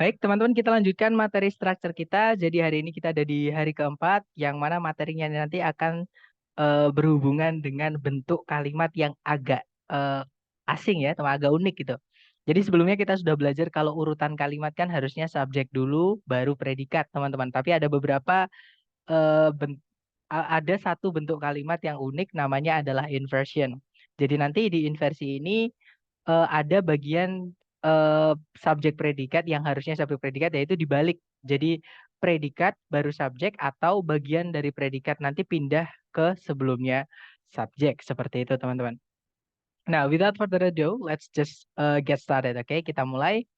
Baik, teman-teman, kita lanjutkan materi structure kita. Jadi hari ini kita ada di hari keempat, yang mana materinya nanti akan berhubungan dengan bentuk kalimat yang agak eh, asing ya, atau agak unik gitu. Jadi sebelumnya kita sudah belajar kalau urutan kalimat kan harusnya subjek dulu, baru predikat, teman-teman. Tapi ada beberapa ada satu bentuk kalimat yang unik, namanya adalah inversion. Jadi nanti di inversi ini ada bagian eh, subjek predikat yang harusnya subjek predikat yaitu dibalik. Jadi predikat baru subjek atau bagian dari predikat nanti pindah ke sebelumnya subjek seperti itu teman-teman. Nah, without further ado, let's just get started. Oke, kita mulai.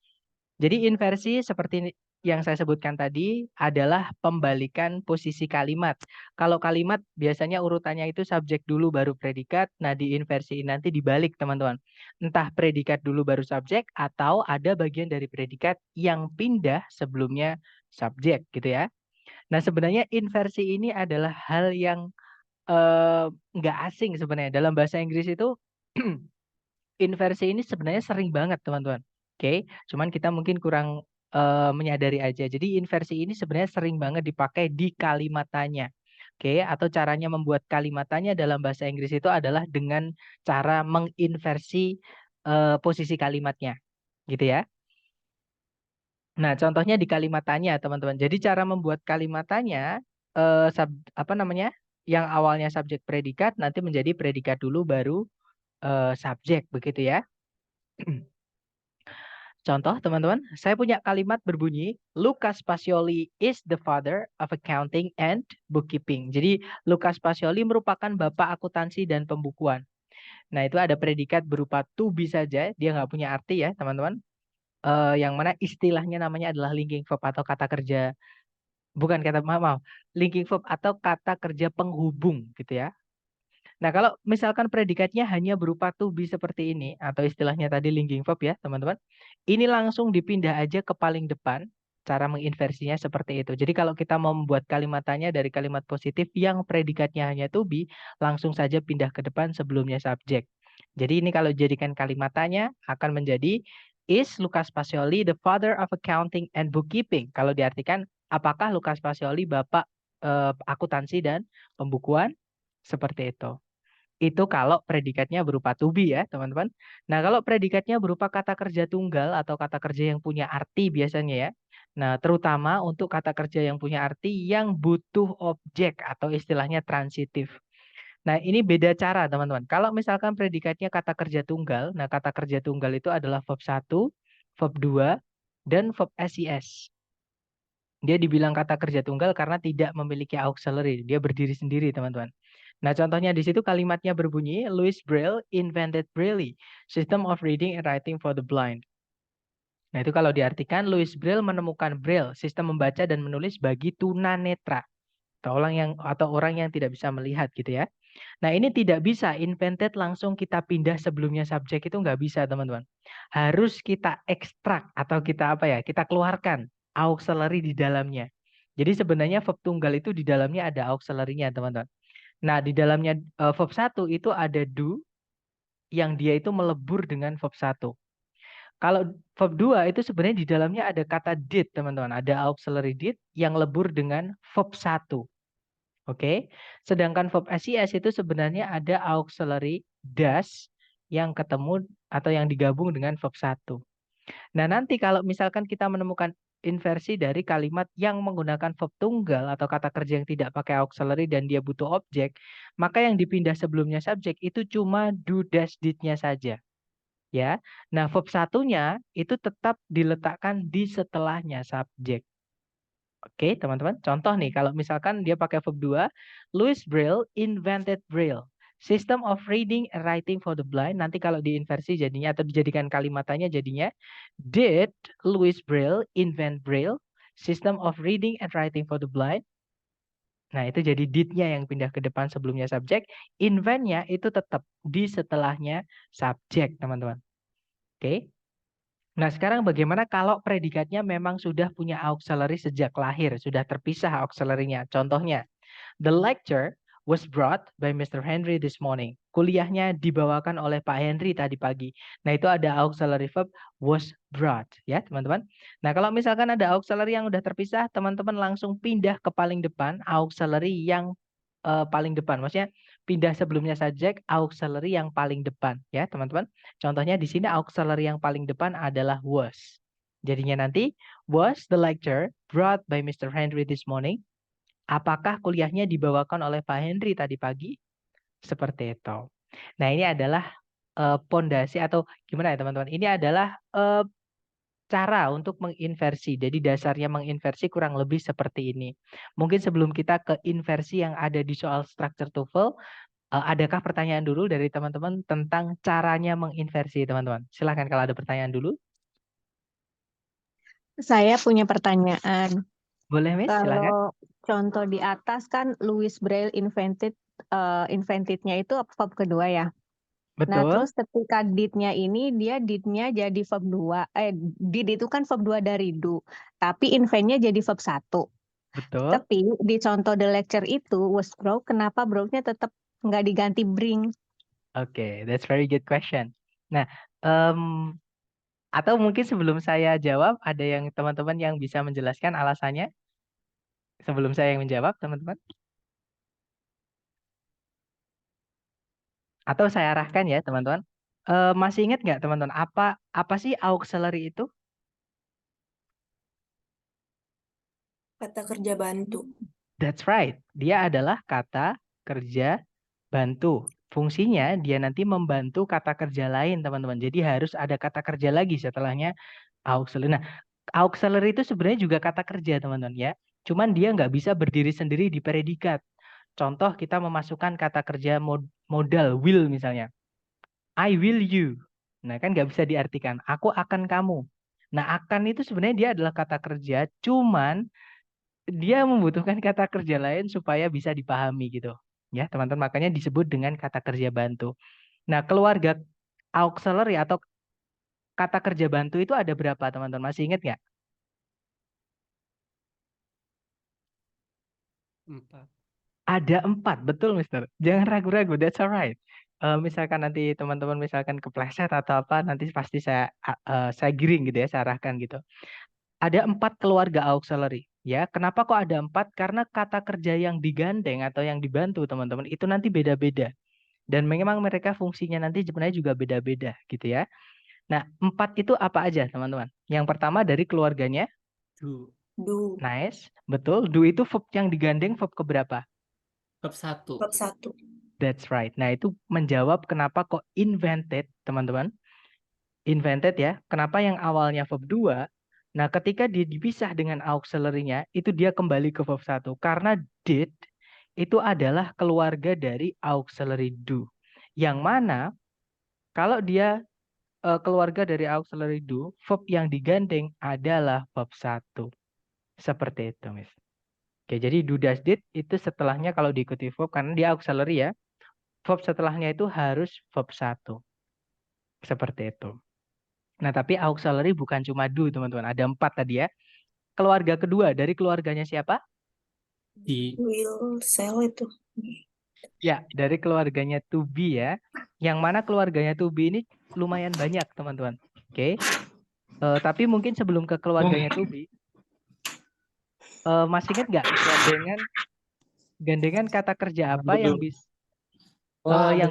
Jadi inversi seperti yang saya sebutkan tadi adalah pembalikan posisi kalimat. Kalau kalimat biasanya urutannya itu subjek dulu baru predikat. Nah, di inversi ini nanti dibalik, teman-teman. Entah predikat dulu baru subjek atau ada bagian dari predikat yang pindah sebelumnya subjek gitu ya. Nah, sebenarnya inversi ini adalah hal yang nggak asing sebenarnya. Dalam bahasa Inggris itu inversi ini sebenarnya sering banget, teman-teman. Oke, cuman kita mungkin kurang menyadari aja. Jadi inversi ini sebenarnya sering banget dipakai di kalimat tanya. Oke, atau caranya membuat kalimat tanya dalam bahasa Inggris itu adalah dengan cara menginversi posisi kalimatnya, gitu ya. Nah, contohnya di kalimat tanya, teman-teman. Jadi cara membuat kalimat tanya apa namanya? Yang awalnya subjek predikat nanti menjadi predikat dulu baru subjek, begitu ya. Contoh, teman-teman, saya punya kalimat berbunyi, Lucas Pacioli is the father of accounting and bookkeeping. Jadi, Lucas Pacioli merupakan bapak akuntansi dan pembukuan. Nah, itu ada predikat berupa to be saja, dia nggak punya arti ya, teman-teman. Yang mana istilahnya namanya adalah linking verb atau kata kerja, bukan kata, maaf, maaf, linking verb atau kata kerja penghubung, gitu ya. Nah, kalau misalkan predikatnya hanya berupa to be seperti ini, atau istilahnya tadi linking verb ya, teman-teman, ini langsung dipindah aja ke paling depan, cara menginversinya seperti itu. Jadi kalau kita mau membuat kalimat tanya dari kalimat positif yang predikatnya hanya to be, langsung saja pindah ke depan sebelumnya subjek. Jadi ini kalau dijadikan kalimat tanya, akan menjadi, is Lucas Pacioli the father of accounting and bookkeeping? Kalau diartikan, apakah Lucas Pacioli bapak akuntansi dan pembukuan? Seperti itu. Itu kalau predikatnya berupa to be ya, teman-teman. Nah, kalau predikatnya berupa kata kerja tunggal atau kata kerja yang punya arti biasanya ya. Nah, terutama untuk kata kerja yang punya arti yang butuh objek atau istilahnya transitif. Nah, ini beda cara, teman-teman. Kalau misalkan predikatnya kata kerja tunggal, nah kata kerja tunggal itu adalah verb 1, verb 2, dan verb SIS. Dia dibilang kata kerja tunggal karena tidak memiliki auxiliary. Dia berdiri sendiri, teman-teman. Nah, contohnya di situ kalimatnya berbunyi, Louis Braille invented Braille, system of reading and writing for the blind. Nah, itu kalau diartikan, Louis Braille menemukan Braille, sistem membaca dan menulis bagi tunanetra, atau orang yang tidak bisa melihat gitu ya. Nah, ini tidak bisa invented langsung kita pindah sebelumnya subjek, itu nggak bisa, teman-teman. Harus kita ekstrak atau kita apa ya? Kita keluarkan auxiliary di dalamnya. Jadi sebenarnya verb tunggal itu di dalamnya ada auxiliary-nya, teman-teman. Nah, di dalamnya verb 1 itu ada do yang dia itu melebur dengan verb 1. Kalau verb 2 itu sebenarnya di dalamnya ada kata did, teman-teman. Ada auxiliary did yang lebur dengan verb 1. Oke. Sedangkan verb SIS itu sebenarnya ada auxiliary does yang ketemu atau yang digabung dengan verb 1. Nah, nanti kalau misalkan kita menemukan inversi dari kalimat yang menggunakan verb tunggal atau kata kerja yang tidak pakai auxiliary dan dia butuh objek, maka yang dipindah sebelumnya subjek itu cuma do dash did-nya saja. Ya. Nah, verb satunya itu tetap diletakkan di setelahnya subjek. Oke, teman-teman. Contoh nih, kalau misalkan dia pakai verb 2, Louis Braille invented Braille. System of reading and writing for the blind. Nanti kalau diinversi jadinya atau dijadikan kalimatannya jadinya, did Louis Braille invent Braille? System of reading and writing for the blind. Nah, itu jadi did-nya yang pindah ke depan sebelumnya subjek. Invent-nya itu tetap di setelahnya subjek, teman-teman. Oke. Nah, sekarang bagaimana kalau predikatnya memang sudah punya auxiliary sejak lahir, sudah terpisah auxiliary-nya. Contohnya, the lecture was brought by Mr. Henry this morning. Kuliahnya dibawakan oleh Pak Henry tadi pagi. Nah, itu ada auxiliary verb was brought ya, teman-teman. Nah, kalau misalkan ada auxiliary yang udah terpisah, teman-teman langsung pindah ke paling depan, auxiliary yang paling depan. Maksudnya pindah sebelumnya subjek, auxiliary yang paling depan ya, teman-teman. Contohnya di sini auxiliary yang paling depan adalah was. Jadinya nanti was the lecture brought by Mr. Henry this morning. Apakah kuliahnya dibawakan oleh Pak Henry tadi pagi? Seperti itu. Nah, ini adalah pondasi atau gimana ya teman-teman? Ini adalah cara untuk menginversi. Jadi dasarnya menginversi kurang lebih seperti ini. Mungkin sebelum kita ke inversi yang ada di soal structure TOEFL, adakah pertanyaan dulu dari teman-teman tentang caranya menginversi, teman-teman? Silahkan kalau ada pertanyaan dulu. Saya punya pertanyaan. Boleh, Miss? Silahkan. Kalau contoh di atas kan Louis Braille inventednya itu verb kedua ya. Nah, Betul, terus ketika did-nya ini dia did-nya jadi verb 2. Did itu kan verb 2 dari do. Tapi invent-nya jadi verb 1. betul. Tapi di contoh the lecture itu was brought, kenapa brought-nya tetap nggak diganti bring? Oke, that's very good question. Nah, atau mungkin sebelum saya jawab, ada yang teman-teman yang bisa menjelaskan alasannya sebelum saya yang menjawab, teman-teman? Atau saya arahkan ya, teman-teman. Masih ingat nggak, teman-teman, apa sih auxiliary itu? Kata kerja bantu. That's right. Dia adalah kata kerja bantu. Fungsinya dia nanti membantu kata kerja lain, teman-teman. Jadi harus ada kata kerja lagi setelahnya auxiliary. Nah, auxiliary itu sebenarnya juga kata kerja, teman-teman ya. Cuman dia nggak bisa berdiri sendiri di predikat. Contoh kita memasukkan kata kerja modal will misalnya. I will you. Nah, kan nggak bisa diartikan. Aku akan kamu. Nah, akan itu sebenarnya dia adalah kata kerja, cuman dia membutuhkan kata kerja lain supaya bisa dipahami gitu. Ya, teman-teman, makanya disebut dengan kata kerja bantu. Nah, keluarga auxiliary atau kata kerja bantu itu ada berapa, teman-teman? Masih ingat nggak? 4. Ada 4, betul, Mister. Jangan ragu-ragu, that's alright. Misalkan nanti teman-teman misalkan kepleset atau apa, nanti pasti saya giring gitu ya, saya arahkan gitu. Ada 4 keluarga auxiliary. Ya, kenapa kok ada 4? Karena kata kerja yang digandeng atau yang dibantu teman-teman itu nanti beda-beda. Dan memang mereka fungsinya nanti sebenarnya juga beda-beda gitu ya. Nah, 4 itu apa aja teman-teman? Yang pertama dari keluarganya, Do. Do. nice, betul. Do itu verb yang digandeng verb keberapa? Bab 1. Bab 1. That's right. Nah, itu menjawab kenapa kok invented, teman-teman. Invented ya. Kenapa yang awalnya verb 2, nah ketika dia dipisah dengan auxiliary-nya, itu dia kembali ke verb 1. Karena did itu adalah keluarga dari auxiliary do. Yang mana kalau dia keluarga dari auxiliary do, verb yang digandeng adalah verb 1. Seperti itu, Miss. Oke, jadi do does did itu setelahnya kalau diikuti verb, karena dia auxiliary ya, verb setelahnya itu harus verb 1. Seperti itu. Nah, tapi auxiliary bukan cuma do, teman-teman. Ada 4 tadi ya. Keluarga kedua, dari keluarganya siapa? Di. Will sell itu. Ya, dari keluarganya to be ya. Yang mana keluarganya to be ini lumayan banyak, teman-teman. Oke. Tapi mungkin sebelum ke keluarganya to be, masih ingat nggak gandengan kata kerja apa yang bisa yang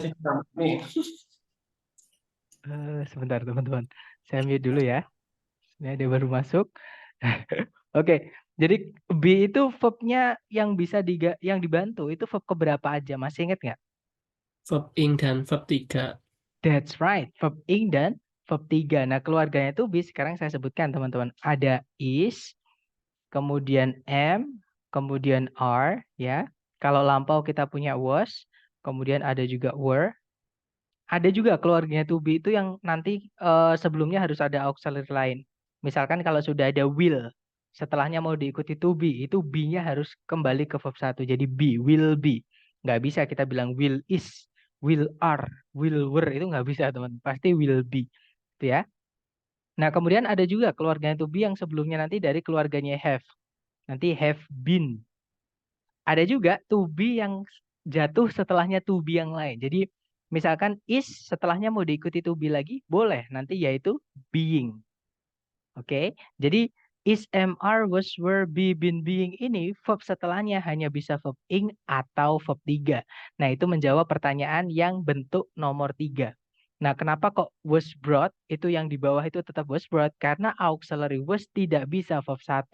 sebentar teman-teman, saya mute dulu ya. Ini ada baru masuk. Oke, jadi be itu verbnya yang bisa yang dibantu itu verb keberapa aja? Masih ingat nggak? Verb ing dan verb 3. That's right, verb ing dan verb 3. Nah, keluarganya to be sekarang saya sebutkan teman-teman. Ada is, kemudian am, kemudian are, ya. Kalau lampau kita punya was, kemudian ada juga were. Ada juga keluarganya to be itu yang nanti sebelumnya harus ada auxiliary lain. Misalkan kalau sudah ada will, setelahnya mau diikuti to be, itu be-nya harus kembali ke verb 1. Jadi be, will be. Nggak bisa kita bilang will is, will are, will were. Itu nggak bisa, teman. Pasti will be. Itu ya. Nah, kemudian ada juga keluarganya to be yang sebelumnya nanti dari keluarganya have. Nanti have been. Ada juga to be yang jatuh setelahnya to be yang lain. Jadi misalkan is setelahnya mau diikuti to be lagi, boleh. Nanti yaitu being. Oke, jadi is, am, are, was, were, be, been, being ini verb setelahnya hanya bisa verb ing atau verb 3. Nah, itu menjawab pertanyaan yang bentuk nomor 3. Nah, kenapa kok was brought itu yang di bawah itu tetap was brought? Karena auxiliary was tidak bisa verb 1.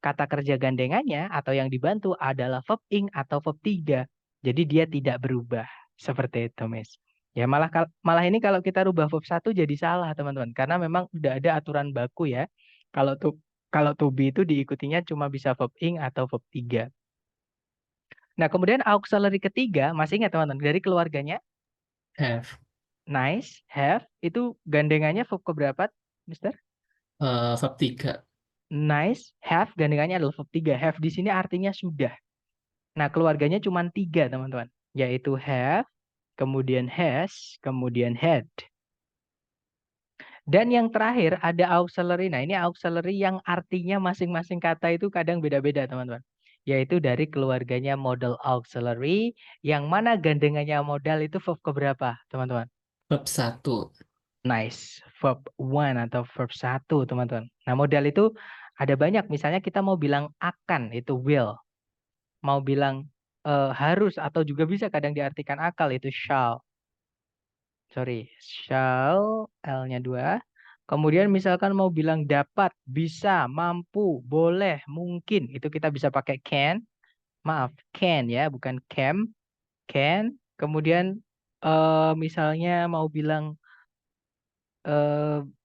Kata kerja gandengannya atau yang dibantu adalah verb ing atau verb 3. Jadi dia tidak berubah. Seperti itu, Miss. Ya malah ini kalau kita rubah verb 1 jadi salah, teman-teman. Karena memang udah ada aturan baku ya. Kalau to be itu diikutinya cuma bisa verb ing atau verb 3. Nah, kemudian auxiliary ketiga, masih ingat teman-teman, dari keluarganya Have. nice, have, itu gandengannya verb keberapa, Mister? Verb 3. Nice, have, gandengannya adalah verb 3. Have di sini artinya sudah. Nah, keluarganya cuma 3, teman-teman. Yaitu have, kemudian has, kemudian had. Dan yang terakhir ada auxiliary. Nah, ini auxiliary yang artinya masing-masing kata itu kadang beda-beda, teman-teman. Yaitu dari keluarganya modal auxiliary, yang mana gandengannya modal itu verb keberapa, teman-teman? Verb 1. Nice. Verb 1 atau verb 1, teman-teman. Nah, modal itu ada banyak. Misalnya kita mau bilang akan, itu will. Mau bilang harus atau juga bisa kadang diartikan akal, itu shall. Shall, L-nya 2. Kemudian misalkan mau bilang dapat, bisa, mampu, boleh, mungkin. Itu kita bisa pakai can. Maaf, can ya, bukan can. Can. Kemudian misalnya mau bilang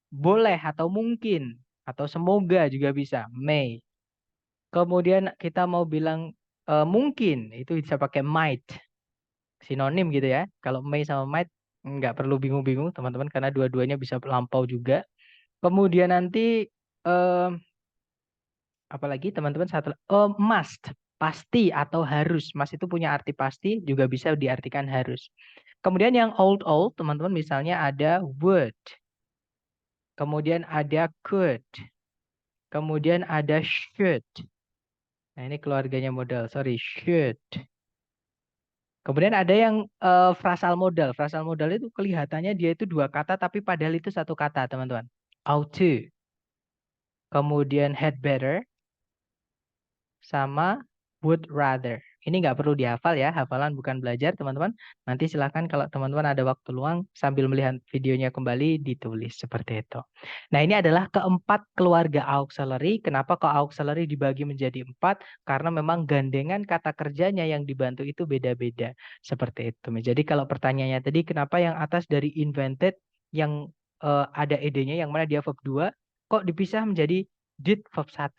boleh atau mungkin. Atau semoga juga bisa. May. Kemudian kita mau bilang mungkin. Itu bisa pakai might. Sinonim gitu ya. Kalau may sama might nggak perlu bingung-bingung teman-teman karena dua-duanya bisa lampau juga. Kemudian nanti apalagi teman-teman must, pasti atau harus. Must itu punya arti pasti juga bisa diartikan harus. Kemudian yang old teman-teman misalnya ada would. Kemudian ada could. Kemudian ada should. Nah, ini keluarganya modal. Should. Kemudian ada yang frasal modal. Frasal modal itu kelihatannya dia itu 2 kata tapi padahal itu 1 kata, teman-teman. Ought to. Kemudian had better. Sama would rather. Ini nggak perlu dihafal ya. Hafalan bukan belajar, teman-teman. Nanti silahkan kalau teman-teman ada waktu luang sambil melihat videonya kembali ditulis seperti itu. Nah, ini adalah keempat keluarga auxiliary. Kenapa kok auxiliary dibagi menjadi 4? Karena memang gandengan kata kerjanya yang dibantu itu beda-beda. Seperti itu. Jadi kalau pertanyaannya tadi, kenapa yang atas dari invented yang ada ed-nya yang mana dia verb 2, kok dipisah menjadi did verb 1?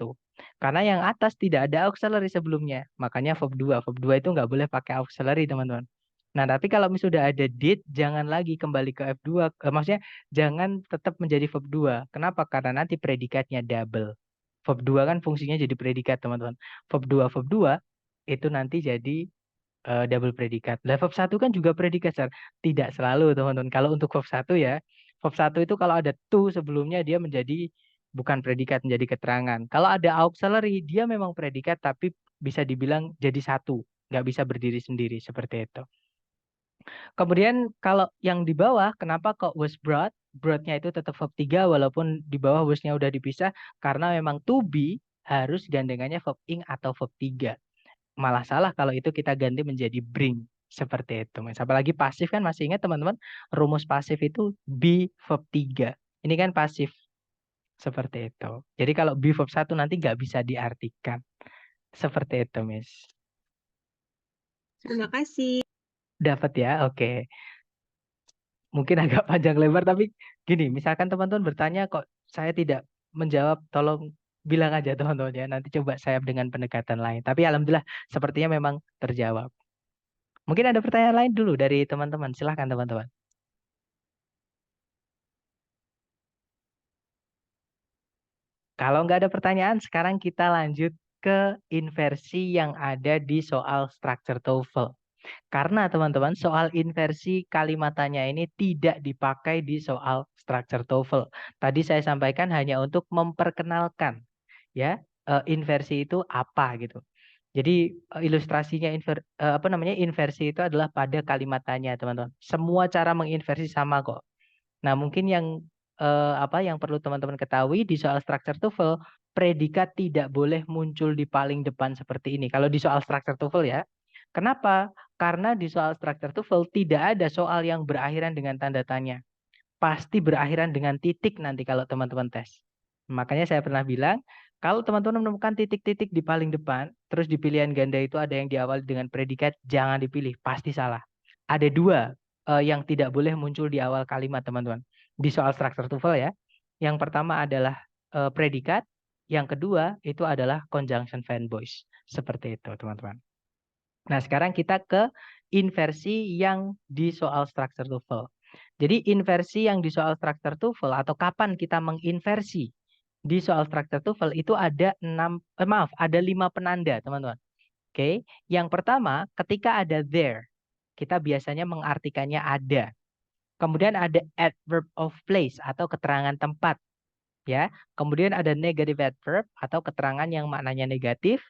Karena yang atas tidak ada auxiliary sebelumnya. Makanya verb 2. Verb 2 itu nggak boleh pakai auxiliary, teman-teman. Nah, tapi kalau sudah ada did, jangan lagi kembali ke F2. Maksudnya jangan tetap menjadi verb 2. Kenapa? Karena nanti predikatnya double. Verb 2 kan fungsinya jadi predikat, teman-teman. Verb 2 itu nanti jadi double predikat. Lah verb 1 kan juga predikat, Sar. Tidak selalu, teman-teman. Kalau untuk verb 1 ya, verb 1 itu kalau ada to sebelumnya dia menjadi bukan predikat, menjadi keterangan. Kalau ada auxiliary, dia memang predikat tapi bisa dibilang jadi satu. Nggak bisa berdiri sendiri, seperti itu. Kemudian kalau yang di bawah, kenapa kok was brought? Brought-nya itu tetap verb 3 walaupun di bawah was-nya udah dipisah. Karena memang to be harus gandengannya verb ing atau verb 3. Malah salah kalau itu kita ganti menjadi bring. Seperti itu. Apalagi pasif kan masih ingat teman-teman, rumus pasif itu be verb 3. Ini kan pasif. Seperti itu. Jadi kalau be verb 1 nanti nggak bisa diartikan. Seperti itu, Miss. Terima kasih. Dapat ya? Oke. Mungkin agak panjang lebar, tapi gini, misalkan teman-teman bertanya kok saya tidak menjawab, tolong bilang aja teman-teman ya. Nanti coba saya dengan pendekatan lain. Tapi alhamdulillah sepertinya memang terjawab. Mungkin ada pertanyaan lain dulu dari teman-teman. Silahkan teman-teman. Kalau nggak ada pertanyaan, sekarang kita lanjut ke inversi yang ada di soal structure TOEFL. Karena teman-teman, soal inversi kalimatannya ini tidak dipakai di soal structure TOEFL. Tadi saya sampaikan hanya untuk memperkenalkan ya inversi itu apa gitu. Jadi ilustrasinya inversi itu adalah pada kalimat tanya, teman-teman. Semua cara menginversi sama kok. Nah, mungkin yang perlu teman-teman ketahui di soal structure TOEFL, predikat tidak boleh muncul di paling depan seperti ini. Kalau di soal structure TOEFL ya. Kenapa? Karena di soal structure TOEFL tidak ada soal yang berakhiran dengan tanda tanya. Pasti berakhiran dengan titik nanti kalau teman-teman tes. Makanya saya pernah bilang, kalau teman-teman menemukan titik-titik di paling depan, terus di pilihan ganda itu ada yang diawali dengan predikat, jangan dipilih, pasti salah. Ada dua yang tidak boleh muncul di awal kalimat, teman-teman. Di soal structure TOEFL ya. Yang pertama adalah predikat, yang kedua itu adalah conjunction verb voice. Seperti itu, teman-teman. Nah, sekarang kita ke inversi yang di soal structure TOEFL. Jadi inversi yang di soal structure TOEFL atau kapan kita menginversi di soal structure TOEFL itu ada 5 penanda, teman-teman. Oke, yang pertama ketika ada there, kita biasanya mengartikannya ada. Kemudian ada adverb of place atau keterangan tempat, ya. Kemudian ada negative adverb atau keterangan yang maknanya negatif.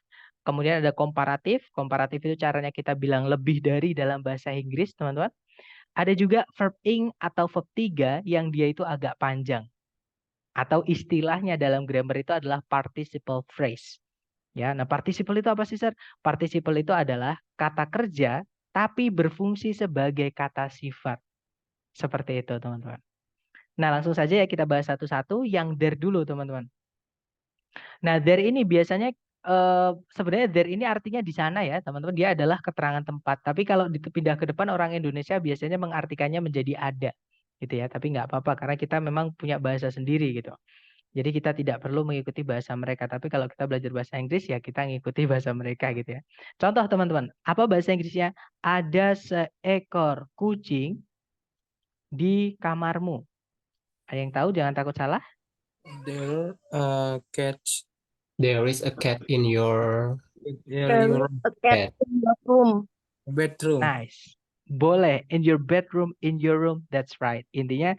Kemudian ada komparatif. Komparatif itu caranya kita bilang lebih dari dalam bahasa Inggris, teman-teman. Ada juga verb ing atau verb 3 yang dia itu agak panjang. Atau istilahnya dalam grammar itu adalah participle phrase. Ya, nah participle itu apa sih, Sir? Participle itu adalah kata kerja tapi berfungsi sebagai kata sifat. Seperti itu, teman-teman. Nah, langsung saja ya kita bahas satu-satu. Yang there dulu, teman-teman. Nah, there ini biasanya sebenarnya there ini artinya di sana ya, teman-teman. Dia adalah keterangan tempat. Tapi kalau dipindah ke depan orang Indonesia biasanya mengartikannya menjadi ada, gitu ya. Tapi nggak apa-apa karena kita memang punya bahasa sendiri gitu. Jadi kita tidak perlu mengikuti bahasa mereka. Tapi kalau kita belajar bahasa Inggris ya kita ngikuti bahasa mereka gitu ya. Contoh teman-teman, apa bahasa Inggrisnya? Ada seekor kucing di kamarmu. Ada yang tahu? Jangan takut salah. There cats There is a cat in your your A cat bed. in your room. bedroom. Nice. Boleh. In your bedroom, in your room. That's right. Intinya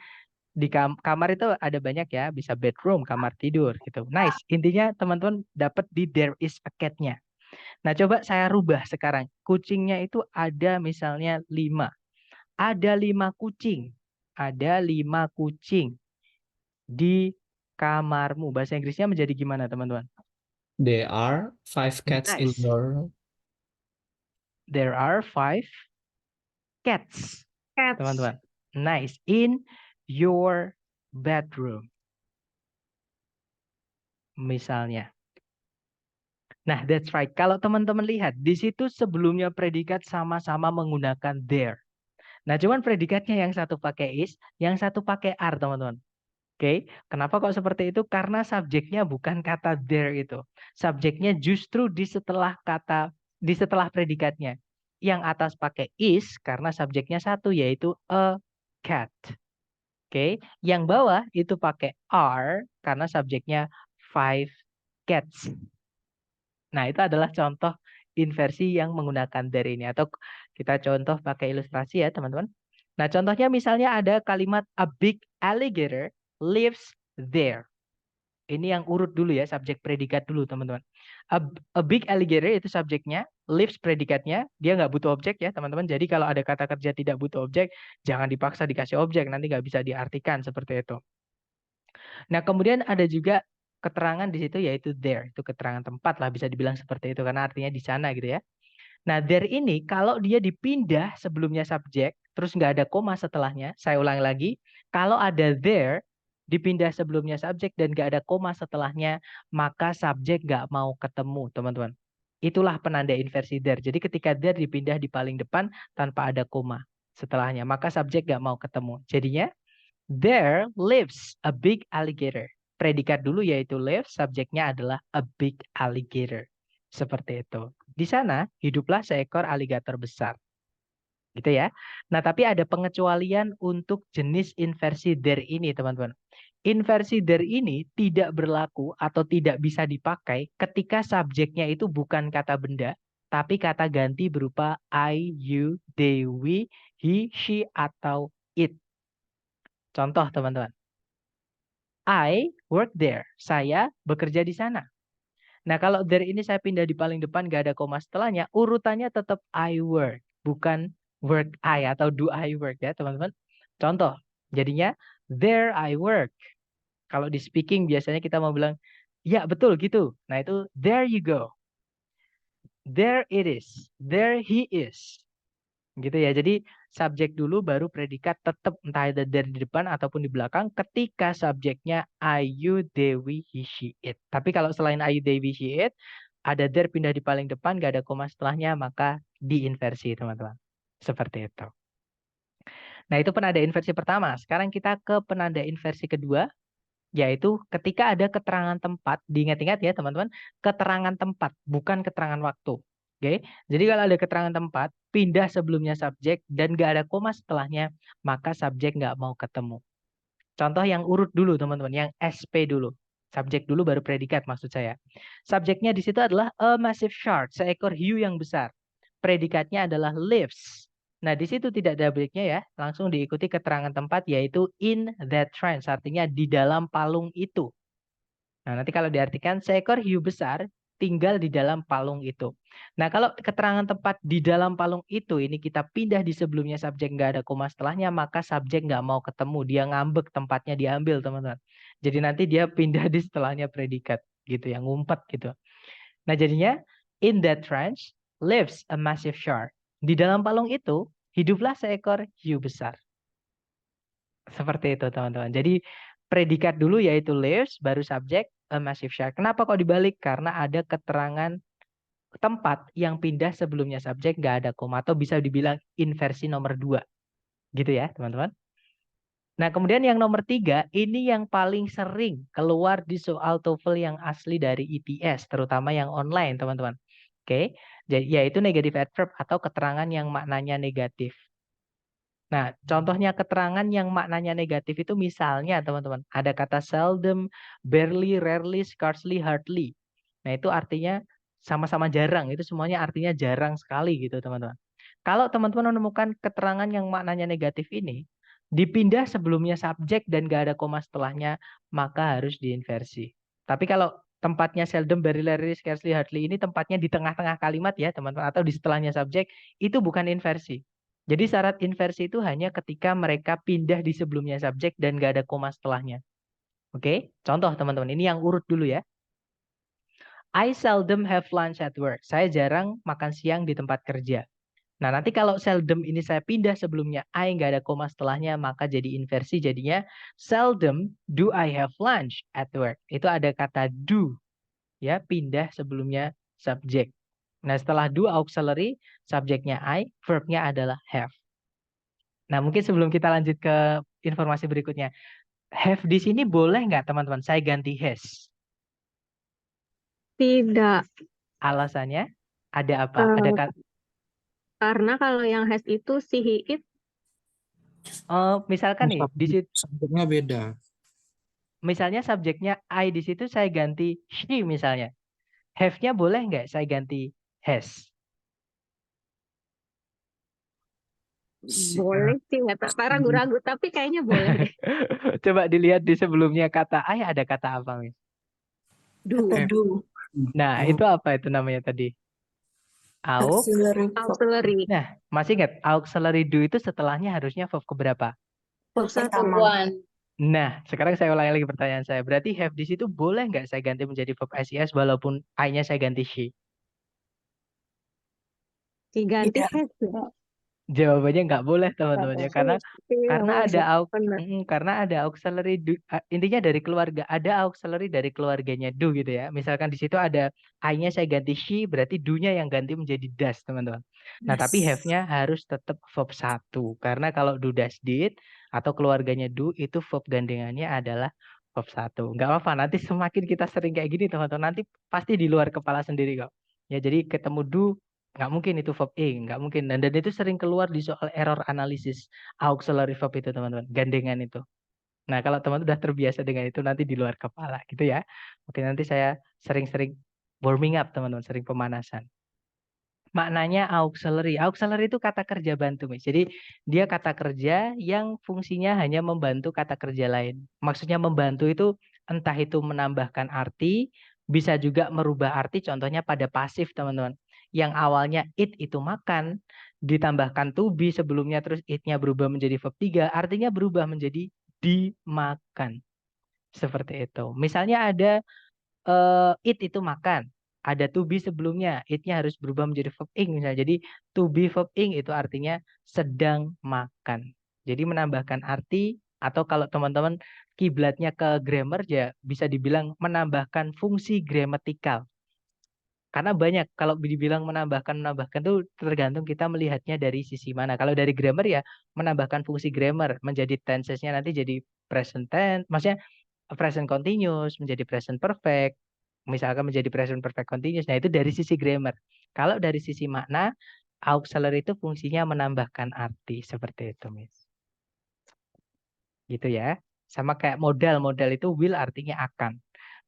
di kamar itu ada banyak ya. Bisa bedroom, kamar tidur gitu. Nice. Intinya teman-teman dapat di there is a cat-nya. Nah, coba saya rubah sekarang. Kucingnya itu ada misalnya 5. Ada 5 kucing. Ada 5 kucing di kamarmu. Bahasa Inggrisnya menjadi gimana, teman-teman? There are 5 cats in Nice. your There are 5 cats. Cats. Teman-teman. Nice. In your bedroom. Misalnya. Nah, that's right. Kalau teman-teman lihat, di situ sebelumnya predikat sama-sama menggunakan there. Nah, cuman predikatnya yang satu pakai is, yang satu pakai are, teman-teman. Oke, kenapa kok seperti itu? Karena subjeknya bukan kata there itu. Subjeknya justru di setelah predikatnya. Yang atas pakai is karena subjeknya satu yaitu a cat. Oke, yang bawah itu pakai are karena subjeknya 5 cats. Nah, itu adalah contoh inversi yang menggunakan there ini atau kita contoh pakai ilustrasi ya, teman-teman. Nah, contohnya misalnya ada kalimat a big alligator lives there. Ini yang urut dulu ya, subjek predikat dulu teman-teman. A big alligator itu subjeknya, lives predikatnya, dia nggak butuh objek ya teman-teman. Jadi kalau ada kata kerja tidak butuh objek, jangan dipaksa dikasih objek, nanti nggak bisa diartikan seperti itu. Nah kemudian ada juga keterangan di situ yaitu there, itu keterangan tempat lah bisa dibilang seperti itu karena artinya di sana gitu ya. Nah, there ini kalau dia dipindah sebelumnya subjek, terus nggak ada koma setelahnya, saya ulangi lagi, kalau ada there, dipindah sebelumnya subjek dan nggak ada koma setelahnya, maka subjek nggak mau ketemu, teman-teman. Itulah penanda inversi there. Jadi ketika there dipindah di paling depan tanpa ada koma setelahnya, maka subjek nggak mau ketemu. Jadinya, there lives a big alligator. Predikat dulu yaitu lives, subjeknya adalah a big alligator. Seperti itu. Di sana hiduplah seekor aligator besar. Gitu ya. Nah, tapi ada pengecualian untuk jenis inversi there ini, teman-teman. Inversi there ini tidak berlaku atau tidak bisa dipakai ketika subjeknya itu bukan kata benda, tapi kata ganti berupa I, you, they, we, he, she, atau it. Contoh, teman-teman. I work there. Saya bekerja di sana. Nah, kalau there ini saya pindah di paling depan gak ada koma setelahnya, urutannya tetap I work, bukan work I atau do I work ya, teman-teman. Contoh, jadinya there I work. Kalau di speaking biasanya kita mau bilang, ya betul gitu. Nah, itu there you go. There it is. There he is. Gitu ya. Jadi subjek dulu baru predikat, tetap entah ada there di depan ataupun di belakang ketika subjeknya I, you, they, we, he, she, it. Tapi kalau selain I, you, they, we, she, it, ada there pindah di paling depan, gak ada koma setelahnya, maka diinversi, teman-teman. Seperti itu. Nah, itu penanda inversi pertama. Sekarang kita ke penanda inversi kedua, yaitu ketika ada keterangan tempat. Diingat-ingat ya, teman-teman, keterangan tempat, bukan keterangan waktu. Oke, jadi kalau ada keterangan tempat, pindah sebelumnya subjek dan gak ada koma setelahnya, maka subjek nggak mau ketemu. Contoh yang urut dulu, teman-teman, yang SP dulu. Subjek dulu baru predikat maksud saya. Subjeknya di situ adalah a massive shark, seekor hiu yang besar. Predikatnya adalah lives. Nah, di situ tidak ada breaknya ya, langsung diikuti keterangan tempat yaitu in that trench, artinya di dalam palung itu. Nah, nanti kalau diartikan seekor hiu besar tinggal di dalam palung itu. Nah, kalau keterangan tempat di dalam palung itu, ini kita pindah di sebelumnya subjek nggak ada koma setelahnya, maka subjek nggak mau ketemu. Dia ngambek, tempatnya diambil, teman-teman. Jadi nanti dia pindah di setelahnya predikat, gitu ya, ngumpet gitu. Nah, jadinya, in that trench lives a massive shark. Di dalam palung itu, hiduplah seekor hiu besar. Seperti itu, teman-teman. Jadi, predikat dulu yaitu lives, baru subjek, a massive shark. Kenapa kok dibalik? Karena ada keterangan tempat yang pindah sebelumnya subjek nggak ada koma, atau bisa dibilang inversi nomor 2. Gitu ya, teman-teman. Nah, kemudian yang nomor 3, ini yang paling sering keluar di soal TOEFL yang asli dari ITS, terutama yang online, teman-teman. Oke, yaitu negative adverb atau keterangan yang maknanya negatif. Nah, contohnya keterangan yang maknanya negatif itu misalnya, teman-teman, ada kata seldom, barely, rarely, scarcely, hardly. Nah, itu artinya sama-sama jarang. Itu semuanya artinya jarang sekali gitu, teman-teman. Kalau teman-teman menemukan keterangan yang maknanya negatif ini, dipindah sebelumnya subjek dan gak ada koma setelahnya, maka harus diinversi. Tapi kalau tempatnya seldom, barely, rarely, scarcely, hardly ini tempatnya di tengah-tengah kalimat ya, teman-teman, atau di setelahnya subjek, itu bukan inversi. Jadi syarat inversi itu hanya ketika mereka pindah di sebelumnya subjek dan gak ada koma setelahnya. Oke, contoh teman-teman, ini yang urut dulu ya. I seldom have lunch at work. Saya jarang makan siang di tempat kerja. Nah, nanti kalau seldom ini saya pindah sebelumnya I nggak ada koma setelahnya, maka jadi inversi, jadinya seldom do I have lunch at work. Itu ada kata do, ya, pindah sebelumnya subjek. Nah, setelah do auxiliary, subjeknya I, verbnya adalah have. Nah, mungkin sebelum kita lanjut ke informasi berikutnya, have di sini boleh nggak teman-teman saya ganti has? Tidak. Alasannya ada apa? Ada Karena kalau yang has itu si, he, it. misalkan nih di situ Subjeknya beda. misalnya subjeknya I, di situ saya ganti she misalnya. Have-nya boleh nggak saya ganti has? Boleh sih, nggak tahu. Ragu-ragu, tapi kayaknya boleh deh. Coba dilihat di sebelumnya kata I ada kata apa, Miss? Do. Kata do. Nah, itu apa itu namanya tadi? Auxiliary verb. Auxiliary. Nah, masih ingat auxiliary do itu setelahnya harusnya verb keberapa? Verb Satu. pertama. Nah, sekarang saya ulangi lagi pertanyaan saya. Berarti have di situ boleh nggak saya ganti menjadi verb SES walaupun I-nya saya ganti she? Diganti Tidak. has. Ya. Jawabannya nggak boleh, teman-teman ya, karena Iya, benar. karena ada auxiliary do, intinya dari keluarga, ada auxiliary dari keluarganya do gitu ya. Misalkan di situ ada I-nya saya ganti she, berarti do-nya yang ganti menjadi does, teman-teman. Nah, tapi Yes. have-nya harus tetap verb 1. Karena kalau do, does, did atau keluarganya do itu verb gandengannya adalah verb 1. Nggak apa-apa, nanti semakin kita sering kayak gini, teman-teman, nanti pasti di luar kepala sendiri kok. Ya, jadi ketemu do nggak mungkin itu verb A, nggak mungkin. Dan itu sering keluar di soal error analisis auxiliary verb itu, teman-teman, gandengan itu. Nah, kalau teman-teman udah terbiasa dengan itu, nanti di luar kepala gitu ya. Oke, nanti saya sering-sering warming up, teman-teman, sering pemanasan. Maknanya auxiliary. Auxiliary itu kata kerja bantu, Miss. Jadi dia kata kerja yang fungsinya hanya membantu kata kerja lain. Maksudnya membantu itu entah itu menambahkan arti, Bisa juga merubah arti, contohnya pada pasif, teman-teman. Yang awalnya eat itu makan, ditambahkan to be sebelumnya, terus it-nya berubah menjadi verb 3, artinya berubah menjadi dimakan. Seperti itu. Misalnya ada eat itu makan, ada to be sebelumnya, it-nya harus berubah menjadi verb ing misalnya. Jadi to be verb ing itu artinya sedang makan. Jadi menambahkan arti, atau kalau teman-teman kiblatnya ke grammar ya bisa dibilang menambahkan fungsi gramatikal. Karena banyak kalau dibilang menambahkan tuh tergantung kita melihatnya dari sisi mana. Kalau dari grammar ya menambahkan fungsi grammar menjadi tenses-nya nanti jadi present tense, maksudnya present continuous menjadi present perfect, misalkan menjadi present perfect continuous. Nah, itu dari sisi grammar. Kalau dari sisi makna, auxiliary itu fungsinya menambahkan arti seperti itu, Miss. Gitu ya. Sama kayak modal, modal itu will artinya akan.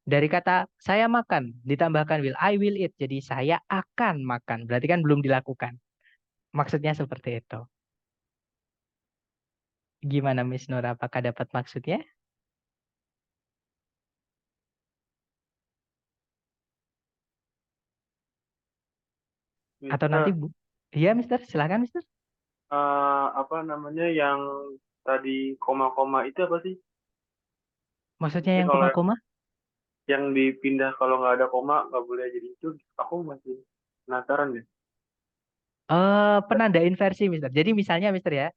Dari kata saya makan ditambahkan will, I will eat. Jadi saya akan makan. Berarti kan belum dilakukan. Maksudnya seperti itu. Gimana Miss Nur? Apakah dapat maksudnya? Atau nanti Mister, Iya, Mister. Silakan, Mister. apa namanya yang tadi koma-koma itu apa sih? Maksudnya Ini yang kalau koma-koma? yang dipindah kalau nggak ada koma nggak boleh jadi itu, aku masih penasaran deh. Penanda inversi, Mister. Jadi misalnya, Mister ya,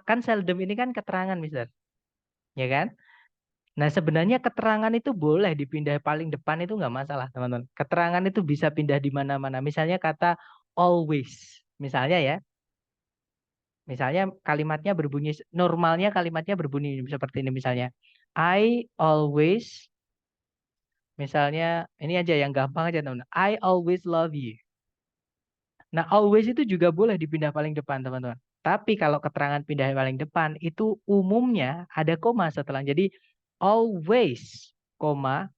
kan seldom ini kan keterangan, Mister. Ya kan? Nah, sebenarnya keterangan itu boleh dipindah paling depan, itu nggak masalah, teman-teman. Keterangan itu bisa pindah di mana-mana. Misalnya kata always. Misalnya ya, misalnya kalimatnya berbunyi, normalnya kalimatnya berbunyi seperti ini misalnya. I always, misalnya ini aja yang gampang aja, teman-teman. I always love you. Nah, always itu juga boleh dipindah paling depan, teman-teman. Tapi kalau keterangan pindah paling depan, itu umumnya ada koma setelah. Jadi, always, koma,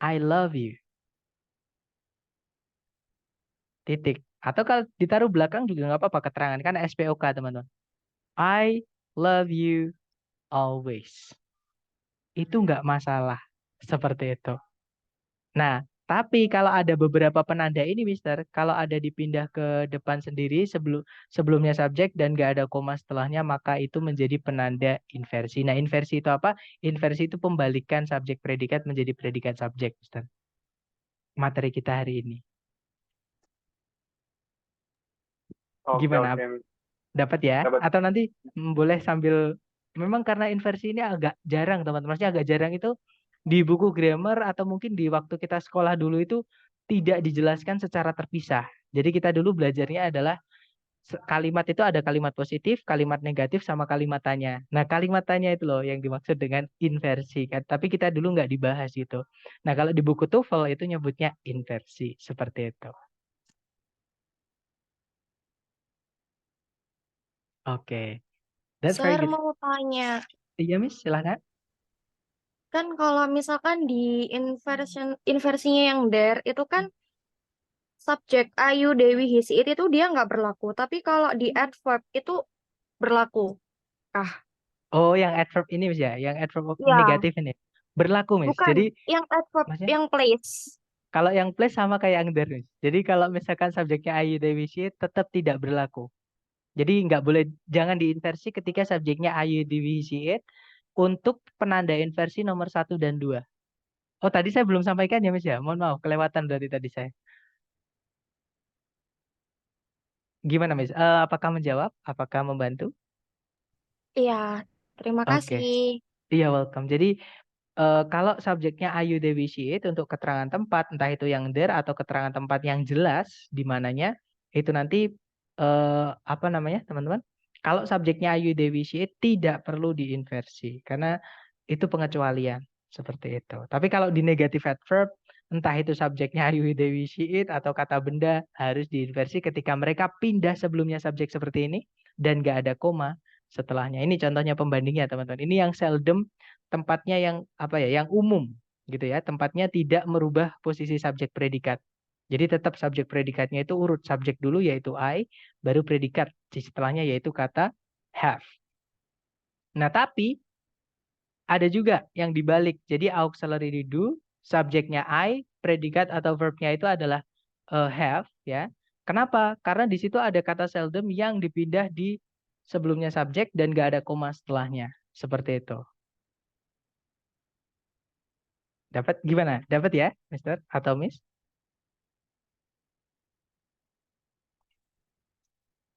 I love you. Titik. Atau kalau ditaruh belakang juga nggak apa-apa keterangan. Kan SPOK, teman-teman. I love you always. Itu nggak masalah. Seperti itu. Nah, tapi kalau ada beberapa penanda ini, Mister, kalau ada dipindah ke depan sendiri sebelumnya subjek dan nggak ada koma setelahnya, maka itu menjadi penanda inversi. Nah, inversi itu apa? Inversi itu pembalikan subjek predikat menjadi predikat subjek, Mister. Materi kita hari ini. Oke, Gimana? oke. Dapat ya? Dapat. Atau nanti boleh sambil, memang karena inversi ini agak jarang, teman-teman. Maksudnya agak jarang itu di buku grammar atau mungkin di waktu kita sekolah dulu itu tidak dijelaskan secara terpisah. Jadi kita dulu belajarnya adalah kalimat itu ada kalimat positif, kalimat negatif, sama kalimat tanya. Nah, kalimat tanya itu loh yang dimaksud dengan inversi kan. Tapi kita dulu nggak dibahas itu. Nah, kalau di buku TOEFL itu nyebutnya inversi. Seperti itu. Oke. That's very Sir good. mau tanya, Iya, Miss, silahkan. kan kalau misalkan di inversinya yang there itu kan subjek Ayu, Dewi, His, It itu dia nggak berlaku. Tapi kalau di adverb itu berlaku. Oh, yang adverb ini, Miss ya, yang adverb Ya, negatif ini berlaku, Miss. bukan Jadi, yang adverb maksudnya yang place. kalau yang place sama kayak yang there, Miss. Jadi kalau misalkan subjeknya Ayu Dewi She tetap tidak berlaku. Jadi nggak boleh, jangan diinversi ketika subjeknya Ayu Dewi She untuk penanda inversi nomor 1 dan 2. Oh, tadi saya belum sampaikan ya, Miss ya. Mohon maaf, kelewatan dari tadi saya. Gimana, Miss? Apakah menjawab? Apakah membantu? Iya, terima Oke. kasih. Iya, welcome. Jadi kalau subjeknya Ayu Dewi She untuk keterangan tempat, entah itu yang there atau keterangan tempat yang jelas di mananya, itu nanti apa namanya, teman-teman? Kalau subjeknya Ayu Dewi She tidak perlu diinversi karena itu pengecualian seperti itu. Tapi kalau di negative adverb, entah itu subjeknya Ayu Dewi She atau kata benda, harus diinversi ketika mereka pindah sebelumnya subjek seperti ini dan nggak ada koma setelahnya. Ini contohnya pembandingnya, teman-teman. Ini yang seldom, tempatnya yang apa ya, yang umum gitu ya, tempatnya tidak merubah posisi subjek predikat. Jadi tetap subjek predikatnya itu urut subjek dulu yaitu I, baru predikat setelahnya yaitu kata have. Nah, tapi ada juga yang dibalik. Jadi auxiliary do subjeknya I, predikat atau verbnya itu adalah have ya. Kenapa? Karena di situ ada kata seldom yang dipindah di sebelumnya subjek dan nggak ada koma setelahnya. Seperti itu. Dapat gimana? Dapat ya, Mister atau Miss?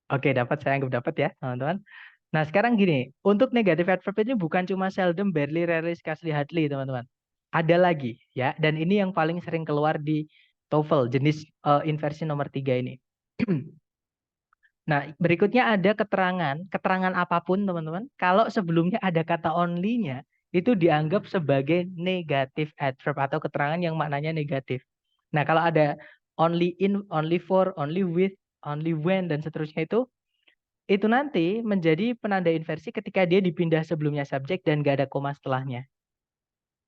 Oke, dapat, saya anggap dapat ya, teman-teman. Nah, sekarang gini, untuk negative adverb ini bukan cuma seldom, barely, rarely, scarcely, hardly, teman-teman. Ada lagi ya, dan ini yang paling sering keluar di TOEFL jenis inversi nomor 3 ini. Nah, berikutnya ada keterangan apapun teman-teman. Kalau sebelumnya ada kata only-nya, itu dianggap sebagai negative adverb atau keterangan yang maknanya negatif. Nah, kalau ada only in, only for, only with, only when, dan seterusnya itu nanti menjadi penanda inversi ketika dia dipindah sebelumnya subjek dan gak ada koma setelahnya.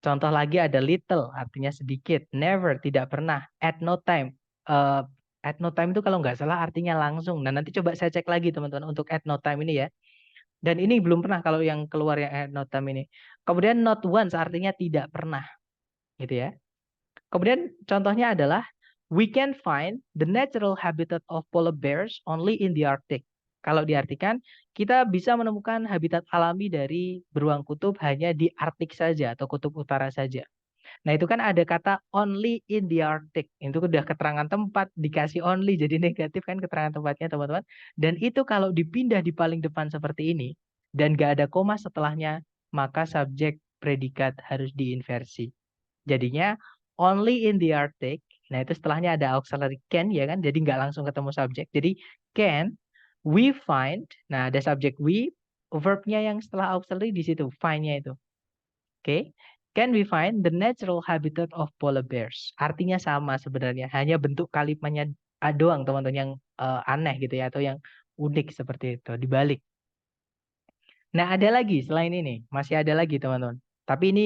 Contoh lagi ada little, artinya sedikit. Never, tidak pernah. At no time. At no time itu kalau nggak salah artinya langsung. Nah, nanti coba saya cek lagi teman-teman untuk at no time ini ya. Dan ini belum pernah kalau yang keluar yang at no time ini. Kemudian not once artinya tidak pernah. Gitu ya. Kemudian contohnya adalah we can find the natural habitat of polar bears only in the Arctic. Kalau diartikan, kita bisa menemukan habitat alami dari beruang kutub hanya di Arktik saja atau kutub utara saja. Nah, itu kan ada kata only in the Arctic. Itu udah keterangan tempat, dikasih only, jadi negatif kan keterangan tempatnya, teman-teman. Dan itu kalau dipindah di paling depan seperti ini, dan gak ada koma setelahnya, maka subjek predikat harus diinversi. Jadinya, only in the Arctic, nah itu setelahnya ada auxiliary can, ya kan? Jadi nggak langsung ketemu subjek. Jadi, can we find, nah ada subjek we, verbnya yang setelah auxiliary di situ, find-nya itu. Oke, can we find the natural habitat of polar bears? Artinya sama sebenarnya, hanya bentuk kalimatnya doang teman-teman yang aneh gitu ya, atau yang unik seperti itu, dibalik. Nah ada lagi selain ini, masih ada lagi teman-teman. Tapi ini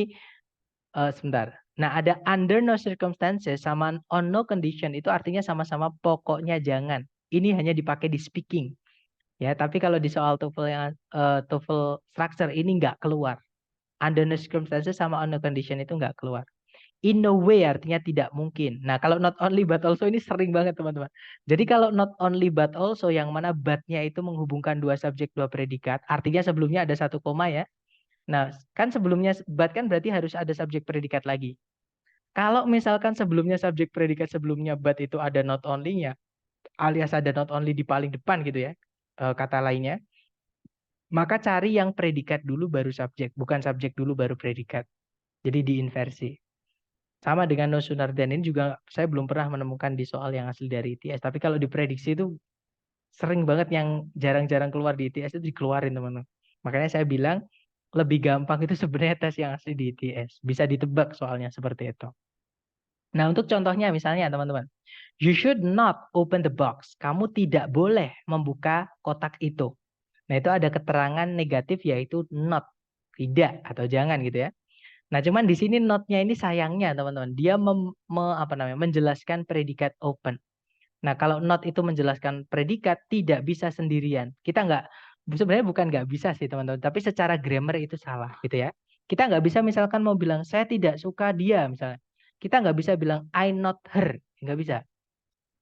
sebentar. Nah ada under no circumstances sama on no condition itu artinya sama-sama pokoknya jangan. Ini hanya dipakai di speaking. Ya, tapi kalau di soal TOEFL yang TOEFL structure ini nggak keluar. Under no circumstances sama on no condition itu nggak keluar. In no way artinya tidak mungkin. Nah, kalau not only but also ini sering banget teman-teman. Jadi kalau not only but also yang mana but-nya itu menghubungkan dua subjek dua predikat, artinya sebelumnya ada satu koma ya. Nah, kan sebelumnya but kan berarti harus ada subjek predikat lagi. Kalau misalkan sebelumnya subjek predikat sebelumnya but itu ada not only-nya, alias ada not only di paling depan gitu ya, kata lainnya, maka cari yang predikat dulu baru subjek, bukan subjek dulu baru predikat. Jadi diinversi. Sama dengan no sooner than ini juga saya belum pernah menemukan di soal yang asli dari ITS. Tapi kalau diprediksi itu sering banget yang jarang-jarang keluar di ITS itu dikeluarin teman-teman. Makanya saya bilang lebih gampang itu sebenarnya tes yang asli di ITS. Bisa ditebak soalnya seperti itu. Nah untuk contohnya misalnya teman-teman. You should not open the box. Kamu tidak boleh membuka kotak itu. Nah, itu ada keterangan negatif yaitu not, tidak atau jangan gitu ya. Nah, cuman di sini not-nya ini sayangnya teman-teman, dia menjelaskan predikat open. Nah, kalau not itu menjelaskan predikat tidak bisa sendirian. Kita sebenarnya bukan nggak bisa sih teman-teman, tapi secara grammar itu salah gitu ya. Kita nggak bisa misalkan mau bilang saya tidak suka dia misalnya. Kita nggak bisa bilang I not her, nggak bisa.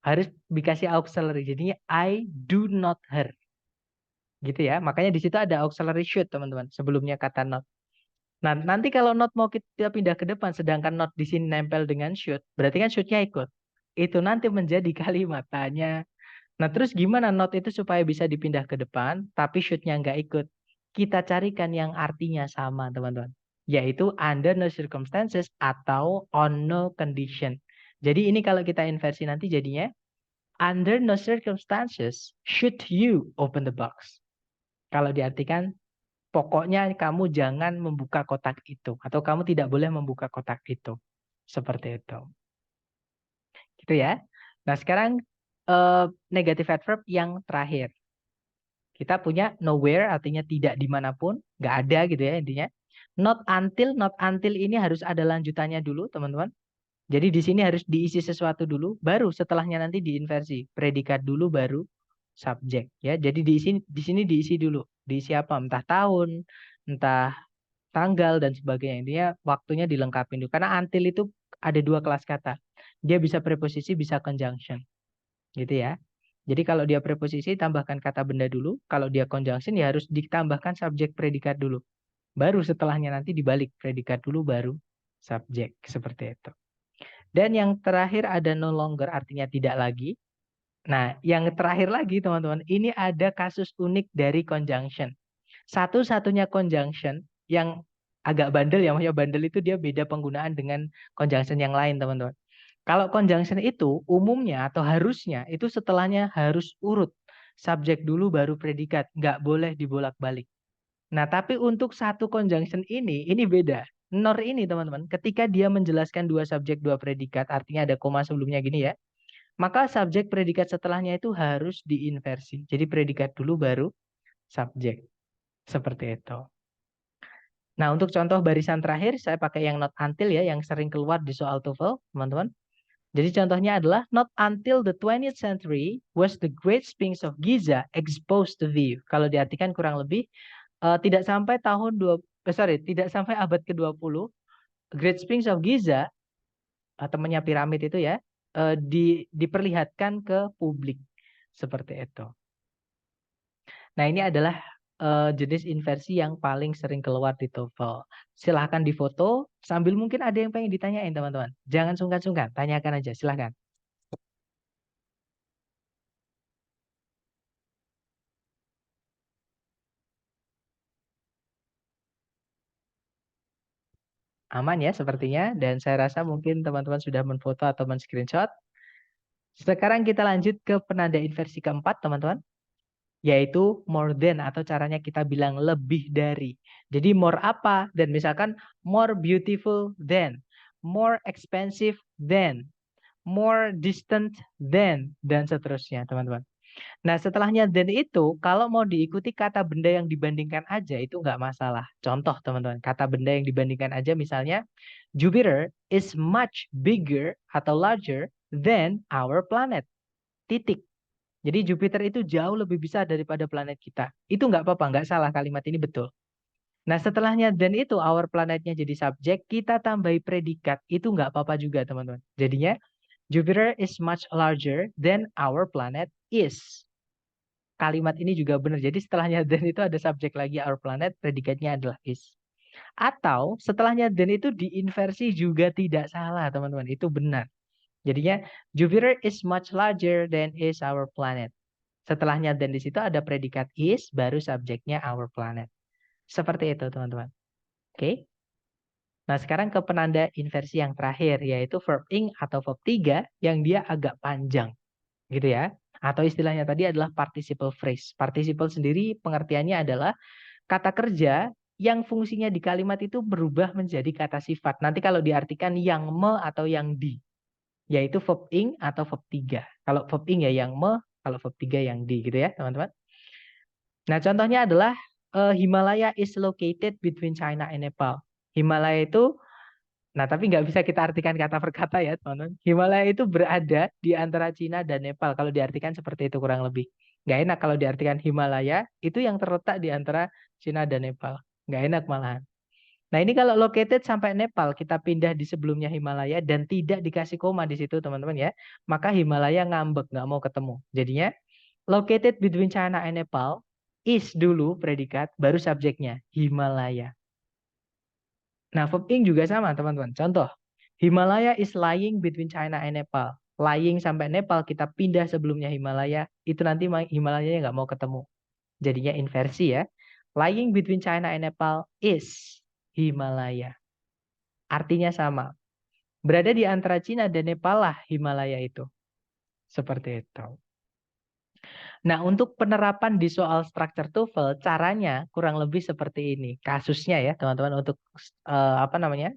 Harus dikasih auxiliary, jadinya I do not her. Gitu ya. Makanya di situ ada auxiliary should, teman-teman, sebelumnya kata not. Nah, nanti kalau not mau kita pindah ke depan, sedangkan not di sini nempel dengan should, berarti kan should-nya ikut. Itu nanti menjadi kalimat tanya. Nah, terus gimana not itu supaya bisa dipindah ke depan, tapi should-nya nggak ikut? Kita carikan yang artinya sama, teman-teman. Yaitu under no circumstances atau on no condition. Jadi ini kalau kita inversi nanti jadinya, under no circumstances should you open the box. Kalau diartikan, pokoknya kamu jangan membuka kotak itu. Atau kamu tidak boleh membuka kotak itu. Seperti itu. Gitu ya. Nah sekarang negative adverb yang terakhir. Kita punya nowhere artinya tidak dimanapun. Nggak ada gitu ya intinya. Not until ini harus ada lanjutannya dulu teman-teman. Jadi di sini harus diisi sesuatu dulu. Baru setelahnya nanti diinversi. Predikat dulu baru subjek ya. Jadi di sini diisi dulu. Diisi apa? Entah tahun, entah tanggal dan sebagainya. Intinya waktunya dilengkapi dulu. Karena until itu ada 2 kelas kata. Dia bisa preposisi, bisa conjunction. Gitu ya. Jadi kalau dia preposisi tambahkan kata benda dulu, kalau dia conjunction ya harus ditambahkan subjek predikat dulu. Baru setelahnya nanti dibalik predikat dulu baru subjek, seperti itu. Dan yang terakhir ada no longer, artinya tidak lagi. Nah, yang terakhir lagi teman-teman, ini ada kasus unik dari conjunction. Satu-satunya conjunction yang agak bandel ya, maksudnya bandel itu dia beda penggunaan dengan conjunction yang lain teman-teman. Kalau conjunction itu umumnya atau harusnya itu setelahnya harus urut. Subjek dulu baru predikat, nggak boleh dibolak-balik. Nah, tapi untuk satu conjunction ini beda. Nor ini teman-teman, ketika dia menjelaskan 2 subjek 2 predikat, artinya ada koma sebelumnya gini ya, maka subjek predikat setelahnya itu harus diinversi. Jadi predikat dulu baru subjek. Seperti itu. Nah, untuk contoh barisan terakhir, saya pakai yang not until ya, yang sering keluar di soal TOEFL, teman-teman. Jadi contohnya adalah not until the 20th century was the Great Sphinx of Giza exposed to view. Kalau diartikan kurang lebih tidak sampai tidak sampai abad ke-20 Great Sphinx of Giza temannya piramid itu ya diperlihatkan ke publik seperti itu. Nah, ini adalah jenis inversi yang paling sering keluar di TOEFL. Silahkan difoto sambil mungkin ada yang pengen ditanyain teman-teman. Jangan sungkan-sungkan, tanyakan aja, silahkan. Aman ya sepertinya, dan saya rasa mungkin teman-teman sudah menfoto atau men-screenshot. Sekarang kita lanjut ke penanda inversi keempat teman-teman, yaitu more than atau caranya kita bilang lebih dari. Jadi more apa? Dan misalkan more beautiful than, more expensive than, more distant than, dan seterusnya teman-teman. Nah, setelahnya than itu, kalau mau diikuti kata benda yang dibandingkan aja, itu nggak masalah. Contoh, teman-teman, kata benda yang dibandingkan aja, misalnya, Jupiter is much bigger atau larger than our planet. Titik. Jadi Jupiter itu jauh lebih besar daripada planet kita. Itu nggak apa-apa, nggak salah kalimat ini betul. Nah, setelahnya than itu, our planetnya jadi subjek, kita tambahi predikat, itu nggak apa-apa juga, teman-teman. Jadinya, Jupiter is much larger than our planet is. Kalimat ini juga benar. Jadi setelahnya than itu ada subjek lagi our planet, predikatnya adalah is. Atau setelahnya than itu diinversi juga tidak salah, teman-teman. Itu benar. Jadinya Jupiter is much larger than is our planet. Setelahnya than di situ ada predikat is, baru subjeknya our planet. Seperti itu, teman-teman. Oke. Nah, sekarang ke penanda inversi yang terakhir, yaitu verb ing atau verb 3 yang dia agak panjang. Gitu ya. Atau istilahnya tadi adalah participle phrase. Participle sendiri pengertiannya adalah kata kerja yang fungsinya di kalimat itu berubah menjadi kata sifat. Nanti kalau diartikan yang me atau yang di, yaitu verb ing atau verb 3. Kalau verb ing ya yang me, kalau verb 3 yang di, gitu ya teman-teman. Nah, contohnya adalah Himalaya is located between China and Nepal. Himalaya itu, nah tapi nggak bisa kita artikan kata per kata ya teman-teman. Himalaya itu berada di antara Cina dan Nepal. Kalau diartikan seperti itu kurang lebih. Nggak enak kalau diartikan Himalaya itu yang terletak di antara Cina dan Nepal. Nggak enak malahan. Nah, ini kalau located sampai Nepal, kita pindah di sebelumnya Himalaya dan tidak dikasih koma di situ teman-teman ya. Maka Himalaya ngambek, nggak mau ketemu. Jadinya located between China and Nepal is dulu predikat, baru subjeknya Himalaya. Nah, verb ing juga sama, teman-teman. Contoh, Himalaya is lying between China and Nepal. Lying sampai Nepal, kita pindah sebelumnya Himalaya. Itu nanti Himalayanya nggak mau ketemu. Jadinya inversi ya. Lying between China and Nepal is Himalaya. Artinya sama. Berada di antara Cina dan Nepal lah Himalaya itu. Seperti itu. Nah, untuk penerapan di soal structure TOEFL, caranya kurang lebih seperti ini. Kasusnya ya, teman-teman, untuk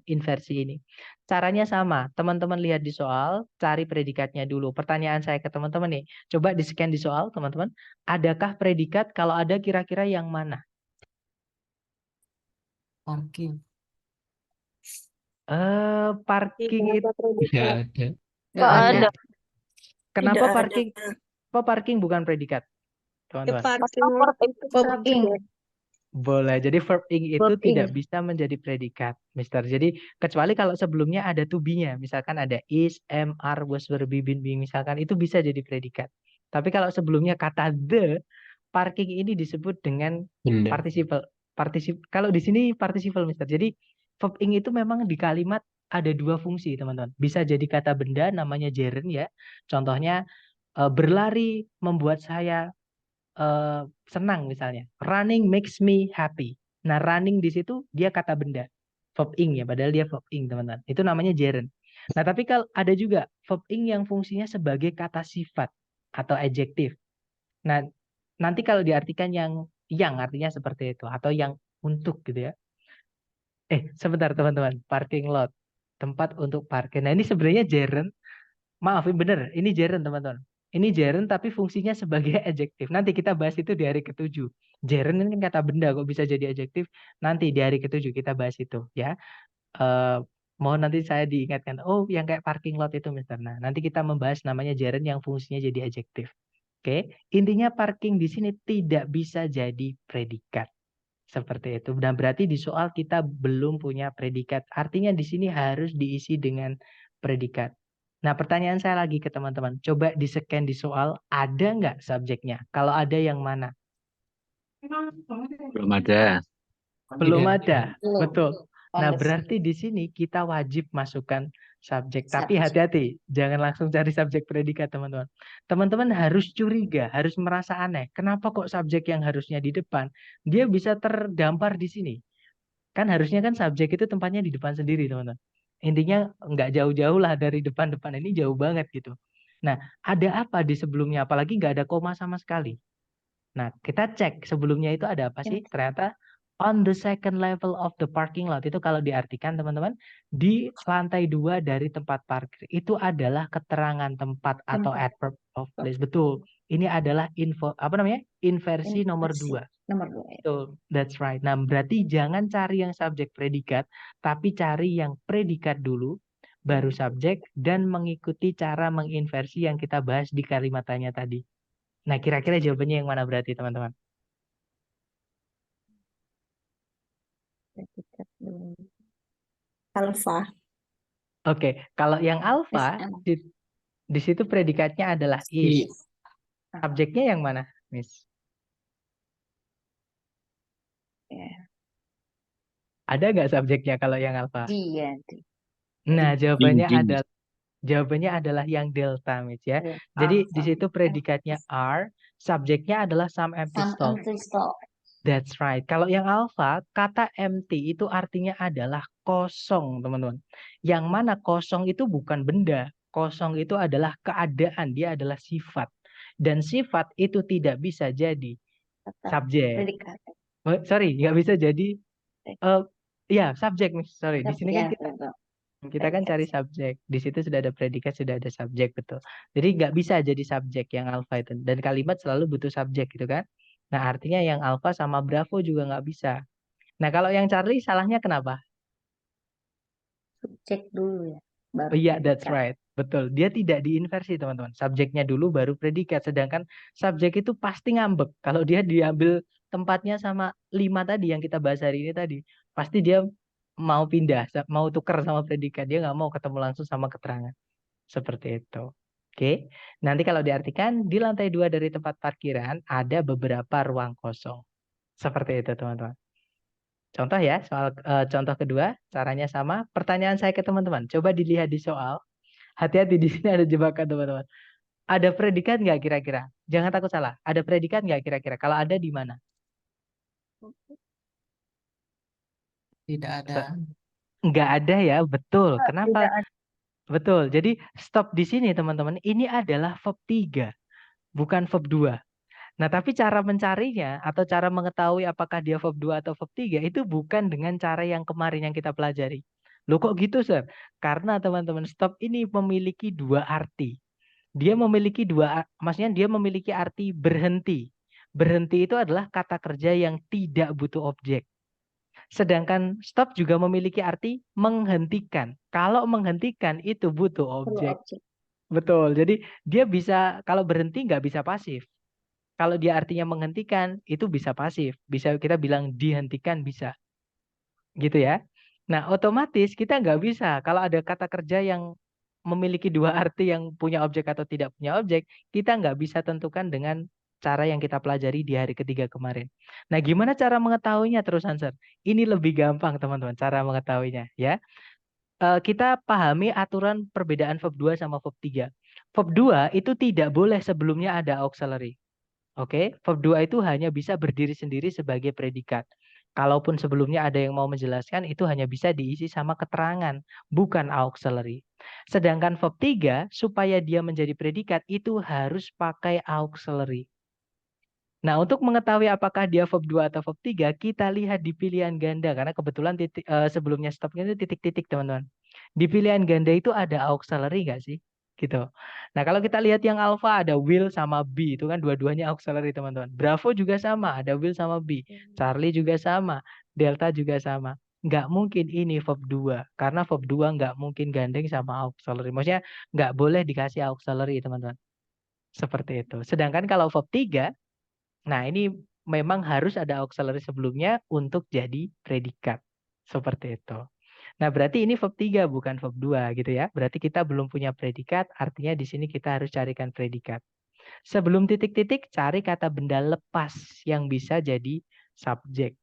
inversi ini. Caranya sama. Teman-teman lihat di soal, cari predikatnya dulu. Pertanyaan saya ke teman-teman nih, coba di-scan di soal, teman-teman. Adakah predikat? Kalau ada, kira-kira yang mana? Parking. Parking itu Tidak ada. Nggak ada. Kenapa Tidak ada. parking? Kok parking bukan predikat, teman-teman? Parking Verb ing. Boleh. Jadi verb ing itu Verb tidak ing. bisa menjadi predikat, Mister. Jadi kecuali kalau sebelumnya ada to be-nya, misalkan ada is, am, are, was, were, be, been, being, misalkan itu bisa jadi predikat. Tapi kalau sebelumnya kata the, parking ini disebut dengan Benda. participle. Kalau di sini participle, Mister. Jadi verb ing itu memang di kalimat ada dua fungsi, teman-teman. Bisa jadi kata benda namanya gerund ya. Contohnya berlari membuat saya senang misalnya. Running makes me happy. Nah, running di situ dia kata benda. Verb ing ya, padahal dia verb ing, teman-teman. Itu namanya gerund. Nah, tapi kalau ada juga verb ing yang fungsinya sebagai kata sifat atau adjektif. Nah, nanti kalau diartikan yang artinya seperti itu atau yang untuk gitu ya. Sebentar teman-teman, parking lot, tempat untuk parkir. Nah, ini sebenarnya gerund. Maaf, bener. Ini gerund, teman-teman. Ini gerund tapi fungsinya sebagai adjektif. Nanti kita bahas itu di hari ke-7. Gerund ini kan kata benda kok bisa jadi adjektif. Nanti di hari ke-7 kita bahas itu ya. Eh mohon nanti saya diingatkan. Oh, yang kayak parking lot itu, Mister. Nah, nanti kita membahas namanya gerund yang fungsinya jadi adjektif. Oke. Intinya parking di sini tidak bisa jadi predikat. Seperti itu. Nah, berarti di soal kita belum punya predikat. Artinya di sini harus diisi dengan predikat. Nah, pertanyaan saya lagi ke teman-teman. Coba di-scan di soal, ada nggak subjeknya? Kalau ada yang mana? Belum ada. Belum Tidak. ada. Belum. Betul. Nah, Pantes. berarti di sini kita wajib masukkan subjek. Tapi hati-hati, jangan langsung cari subjek predikat, teman-teman. Teman-teman harus curiga, harus merasa aneh. Kenapa kok subjek yang harusnya di depan, dia bisa terdampar di sini? Kan harusnya kan subjek itu tempatnya di depan sendiri, teman-teman. Intinya nggak jauh-jauh lah dari depan-depan ini, jauh banget gitu. Nah, ada apa di sebelumnya? Apalagi nggak ada koma sama sekali. Nah, kita cek sebelumnya itu ada apa sih? Ternyata on the second level of the parking lot itu kalau diartikan teman-teman di lantai 2 dari tempat parkir itu adalah keterangan tempat atau adverb of place. Betul. Ini adalah inversi nomor 2. Nomor 2. Betul, that's right. Nah, berarti jangan cari yang subjek predikat, tapi cari yang predikat dulu, baru subjek, dan mengikuti cara menginversi yang kita bahas di kalimat tanya tadi. Nah, kira-kira jawabannya yang mana berarti, teman-teman? Alfa. Oke, kalau yang alfa, di situ predikatnya adalah is. Subjeknya yang mana, Miss? Ada nggak subjeknya kalau yang alfa? Dia. Nah, Ding. jawabannya adalah yang delta, Miss ya. Jadi di situ predikatnya are, subjeknya adalah some empty stall. That's right. Kalau yang alpha, kata empty itu artinya adalah kosong, teman-teman. Yang mana kosong itu bukan benda. Kosong itu adalah keadaan, dia adalah sifat. Dan sifat itu tidak bisa jadi subjek. Sorry, nggak bisa jadi ya subjek, Miss. Sorry, di sini kan kita kan cari subjek. Di situ sudah ada predikat, sudah ada subjek, betul. Jadi nggak bisa jadi subjek yang alpha itu. Dan kalimat selalu butuh subjek gitu kan. Nah, artinya yang alpha sama bravo juga nggak bisa. Nah, kalau yang Charlie salahnya kenapa? Cek dulu ya. Oh iya, that's right. Betul. Dia tidak diinversi, teman-teman. Subjeknya dulu baru predikat. Sedangkan subjek itu pasti ngambek. Kalau dia diambil tempatnya sama 5 tadi yang kita bahas hari ini tadi. Pasti dia mau pindah, mau tuker sama predikat. Dia nggak mau ketemu langsung sama keterangan. Seperti itu. Oke. Nanti kalau diartikan, di lantai 2 dari tempat parkiran ada beberapa ruang kosong. Seperti itu, teman-teman. Contoh ya, soal contoh kedua, caranya sama. Pertanyaan saya ke teman-teman, coba dilihat di soal. Hati-hati di sini ada jebakan, teman-teman. Ada predikat nggak kira-kira? Jangan takut salah. Ada predikat nggak kira-kira? Kalau ada di mana? Tidak ada. Nggak ada ya, betul. Kenapa? Betul. Jadi stop di sini, teman-teman. Ini adalah verb 3, bukan verb 2. Nah, tapi cara mencarinya atau cara mengetahui apakah dia verb 2 atau verb 3 itu bukan dengan cara yang kemarin yang kita pelajari. Loh kok gitu, Sir? Karena teman-teman, stop ini memiliki 2 arti. Dia memiliki maksudnya dia memiliki arti berhenti. Berhenti itu adalah kata kerja yang tidak butuh objek. Sedangkan stop juga memiliki arti menghentikan. Kalau menghentikan itu butuh objek. Betul. Jadi dia bisa, kalau berhenti nggak bisa pasif. Kalau dia artinya menghentikan, itu bisa pasif. Bisa kita bilang dihentikan bisa. Gitu ya. Nah, otomatis kita nggak bisa. Kalau ada kata kerja yang memiliki dua arti yang punya objek atau tidak punya objek, kita nggak bisa tentukan dengan cara yang kita pelajari di hari ketiga kemarin. Nah, gimana cara mengetahuinya terus, Hanser? Ini lebih gampang, teman-teman, cara mengetahuinya. Ya. Kita pahami aturan perbedaan verb 2 sama verb 3. Verb 2 itu tidak boleh sebelumnya ada auxiliary. Oke, verb 2 itu hanya bisa berdiri sendiri sebagai predikat. Kalaupun sebelumnya ada yang mau menjelaskan, itu hanya bisa diisi sama keterangan, bukan auxiliary. Sedangkan verb 3, supaya dia menjadi predikat, itu harus pakai auxiliary. Nah, untuk mengetahui apakah dia verb 2 atau verb 3, kita lihat di pilihan ganda. Karena kebetulan sebelumnya stopnya itu titik-titik, teman-teman. Di pilihan ganda itu ada auxiliary nggak sih? Gitu. Nah, kalau kita lihat yang alpha ada will sama be, itu kan dua-duanya auxiliary, teman-teman. Bravo juga sama, ada will sama be. Charlie juga sama, delta juga sama. Nggak mungkin ini verb 2, karena verb 2 nggak mungkin gandeng sama auxiliary. Maksudnya nggak boleh dikasih auxiliary, teman-teman. Seperti itu. Sedangkan kalau verb 3, nah ini memang harus ada auxiliary sebelumnya untuk jadi predikat. Seperti itu. Nah, berarti ini verb 3 bukan verb 2 gitu ya. Berarti kita belum punya predikat, artinya di sini kita harus carikan predikat. Sebelum titik-titik, cari kata benda lepas yang bisa jadi subjek.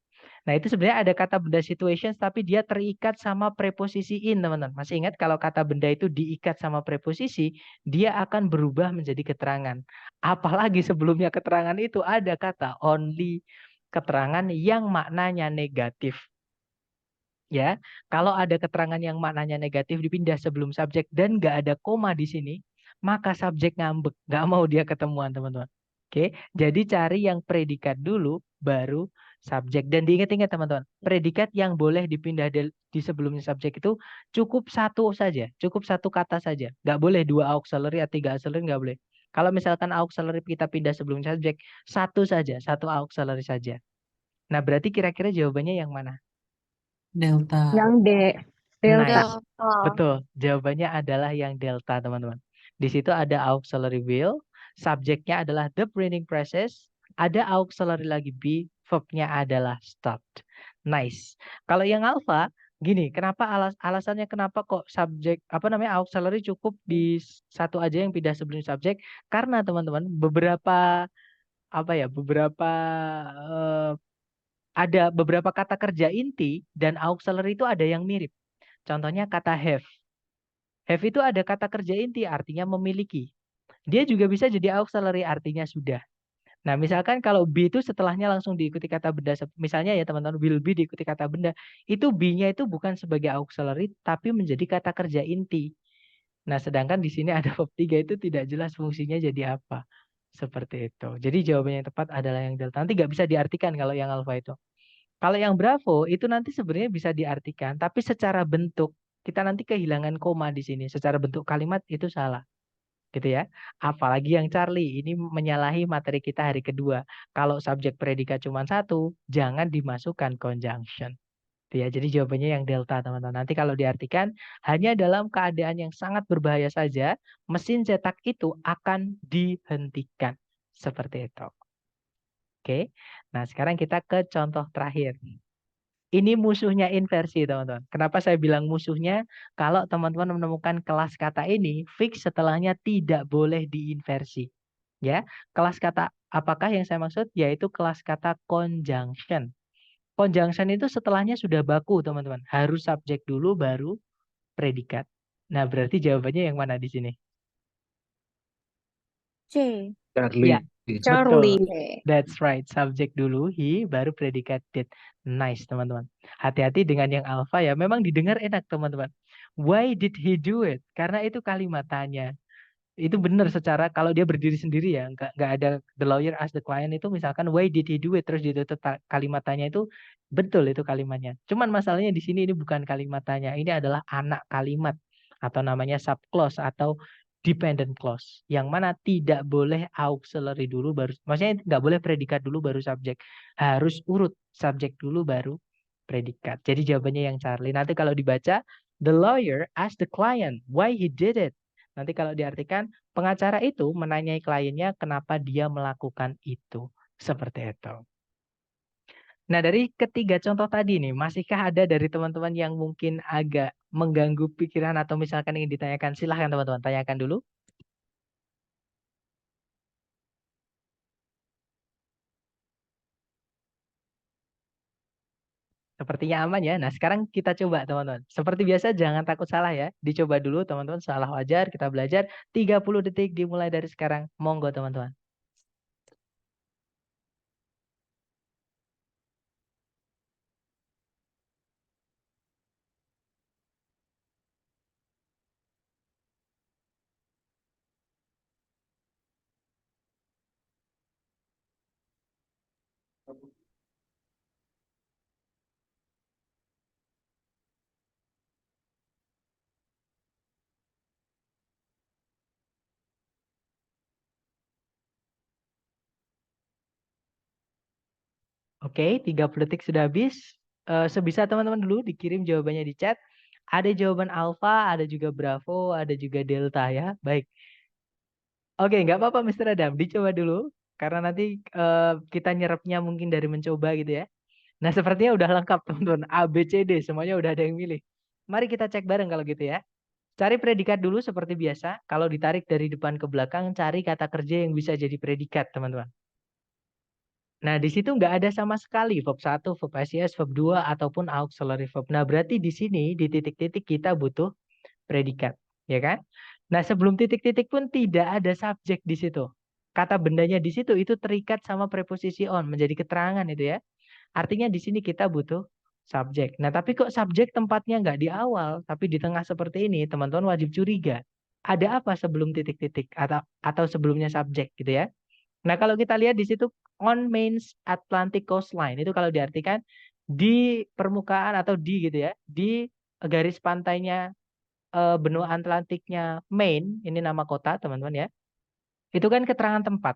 Nah, itu sebenarnya ada kata benda situations, tapi dia terikat sama preposisi in, teman-teman. Masih ingat kalau kata benda itu diikat sama preposisi, dia akan berubah menjadi keterangan. Apalagi sebelumnya keterangan itu ada kata only, keterangan yang maknanya negatif. Ya, kalau ada keterangan yang maknanya negatif dipindah sebelum subjek dan nggak ada koma di sini, maka subjek ngambek, nggak mau dia ketemuan, teman-teman. Oke, jadi cari yang predikat dulu, baru subjek. Dan diingat-ingat, teman-teman, predikat yang boleh dipindah di sebelumnya subjek itu cukup satu saja, cukup satu kata saja. Nggak boleh 2 auxiliary atau 3 auxiliary, nggak boleh. Kalau misalkan auxiliary kita pindah sebelum subjek, satu saja, satu auxiliary saja. Nah, berarti kira-kira jawabannya yang mana? Delta. Yang D, delta. Nice. Betul. Jawabannya adalah yang delta, teman-teman. Di situ ada auxiliary will, subjeknya adalah the printing process, ada auxiliary lagi be, verbnya adalah stopped. Nice. Kalau yang alpha, gini, kenapa alasannya kenapa kok subjek auxiliary cukup di satu aja yang pindah sebelum subjek? Karena teman-teman beberapa ada beberapa kata kerja inti dan auxiliary itu ada yang mirip. Contohnya kata have. Have itu ada kata kerja inti artinya memiliki. Dia juga bisa jadi auxiliary artinya sudah. Nah, misalkan kalau be itu setelahnya langsung diikuti kata benda, misalnya ya teman-teman, will be diikuti kata benda, itu be-nya itu bukan sebagai auxiliary tapi menjadi kata kerja inti. Nah, sedangkan di sini ada verb 3 itu tidak jelas fungsinya jadi apa. Seperti itu. Jadi jawabannya yang tepat adalah yang delta. Nanti nggak bisa diartikan kalau yang alpha itu. Kalau yang bravo itu nanti sebenarnya bisa diartikan, tapi secara bentuk kita nanti kehilangan koma di sini. Secara bentuk kalimat itu salah, gitu ya. Apalagi yang Charlie ini menyalahi materi kita hari kedua. Kalau subjek predikat cuma satu, jangan dimasukkan conjunction. Gitu ya. Jadi jawabannya yang delta, teman-teman. Nanti kalau diartikan hanya dalam keadaan yang sangat berbahaya saja, mesin cetak itu akan dihentikan. Seperti itu. Oke. Nah, sekarang kita ke contoh terakhir. Ini musuhnya inversi, teman-teman. Kenapa saya bilang musuhnya? Kalau teman-teman menemukan kelas kata ini, fix setelahnya tidak boleh diinversi. Ya, kelas kata apakah yang saya maksud? Yaitu kelas kata conjunction. Conjunction itu setelahnya sudah baku, teman-teman. Harus subjek dulu baru predikat. Nah, berarti jawabannya yang mana di sini? C. Ya, Charlie. betul. That's right. Subjek dulu, he, baru predikat did. Nice, teman-teman. Hati-hati dengan yang alpha ya. Memang didengar enak, teman-teman. Why did he do it? Karena itu kalimat tanya. Itu benar secara kalau dia berdiri sendiri ya. Nggak ada the lawyer ask the client itu misalkan why did he do it? Terus ditutup kalimat tanya itu betul itu kalimatnya. Cuman masalahnya di sini ini bukan kalimat tanya. Ini adalah anak kalimat atau namanya subclause atau dependent clause, yang mana tidak boleh auxiliary dulu baru, maksudnya nggak boleh predikat dulu baru subjek, harus urut subjek dulu baru predikat. Jadi jawabannya yang Charlie. Nanti kalau dibaca the lawyer asked the client why he did it. Nanti kalau diartikan Pengacara itu menanyai kliennya kenapa dia melakukan itu. Seperti itu. Nah, dari ketiga contoh tadi nih, masihkah ada dari teman-teman yang mungkin agak mengganggu pikiran atau misalkan ingin ditanyakan? Silahkan teman-teman, tanyakan dulu. Sepertinya aman ya. Nah, sekarang kita coba teman-teman. Seperti biasa jangan takut salah ya. Dicoba dulu teman-teman, salah wajar, kita belajar 30 detik dimulai dari sekarang. Monggo teman-teman. Oke, 30 detik sudah habis. Sebisa teman-teman dulu dikirim jawabannya di chat. Ada jawaban alfa, ada juga bravo, ada juga delta ya. Baik. Oke, nggak apa-apa Mr. Adam, dicoba dulu. Karena nanti kita nyerapnya mungkin dari mencoba gitu ya. Nah, sepertinya udah lengkap teman-teman. A, B, C, D, semuanya udah ada yang milih. Mari kita cek bareng kalau gitu ya. Cari predikat dulu seperti biasa. Kalau ditarik dari depan ke belakang, cari kata kerja yang bisa jadi predikat, teman-teman. Nah, di situ nggak ada sama sekali verb 1, verb SIS, verb 2, ataupun auxiliary verb. Nah, berarti di sini, di titik-titik kita butuh predikat. Ya kan? Nah, sebelum titik-titik pun tidak ada subjek di situ. Kata bendanya di situ itu terikat sama preposisi on, menjadi keterangan itu ya. Artinya di sini kita butuh subjek. Nah, tapi kok subjek tempatnya nggak di awal, tapi di tengah seperti ini, teman-teman wajib curiga. Ada apa sebelum titik-titik atau sebelumnya subjek gitu ya? Nah, kalau kita lihat di situ on main Atlantic coastline itu kalau diartikan di permukaan atau di gitu ya, di garis pantainya benua Atlantiknya Maine, ini nama kota teman-teman ya. Itu kan keterangan tempat.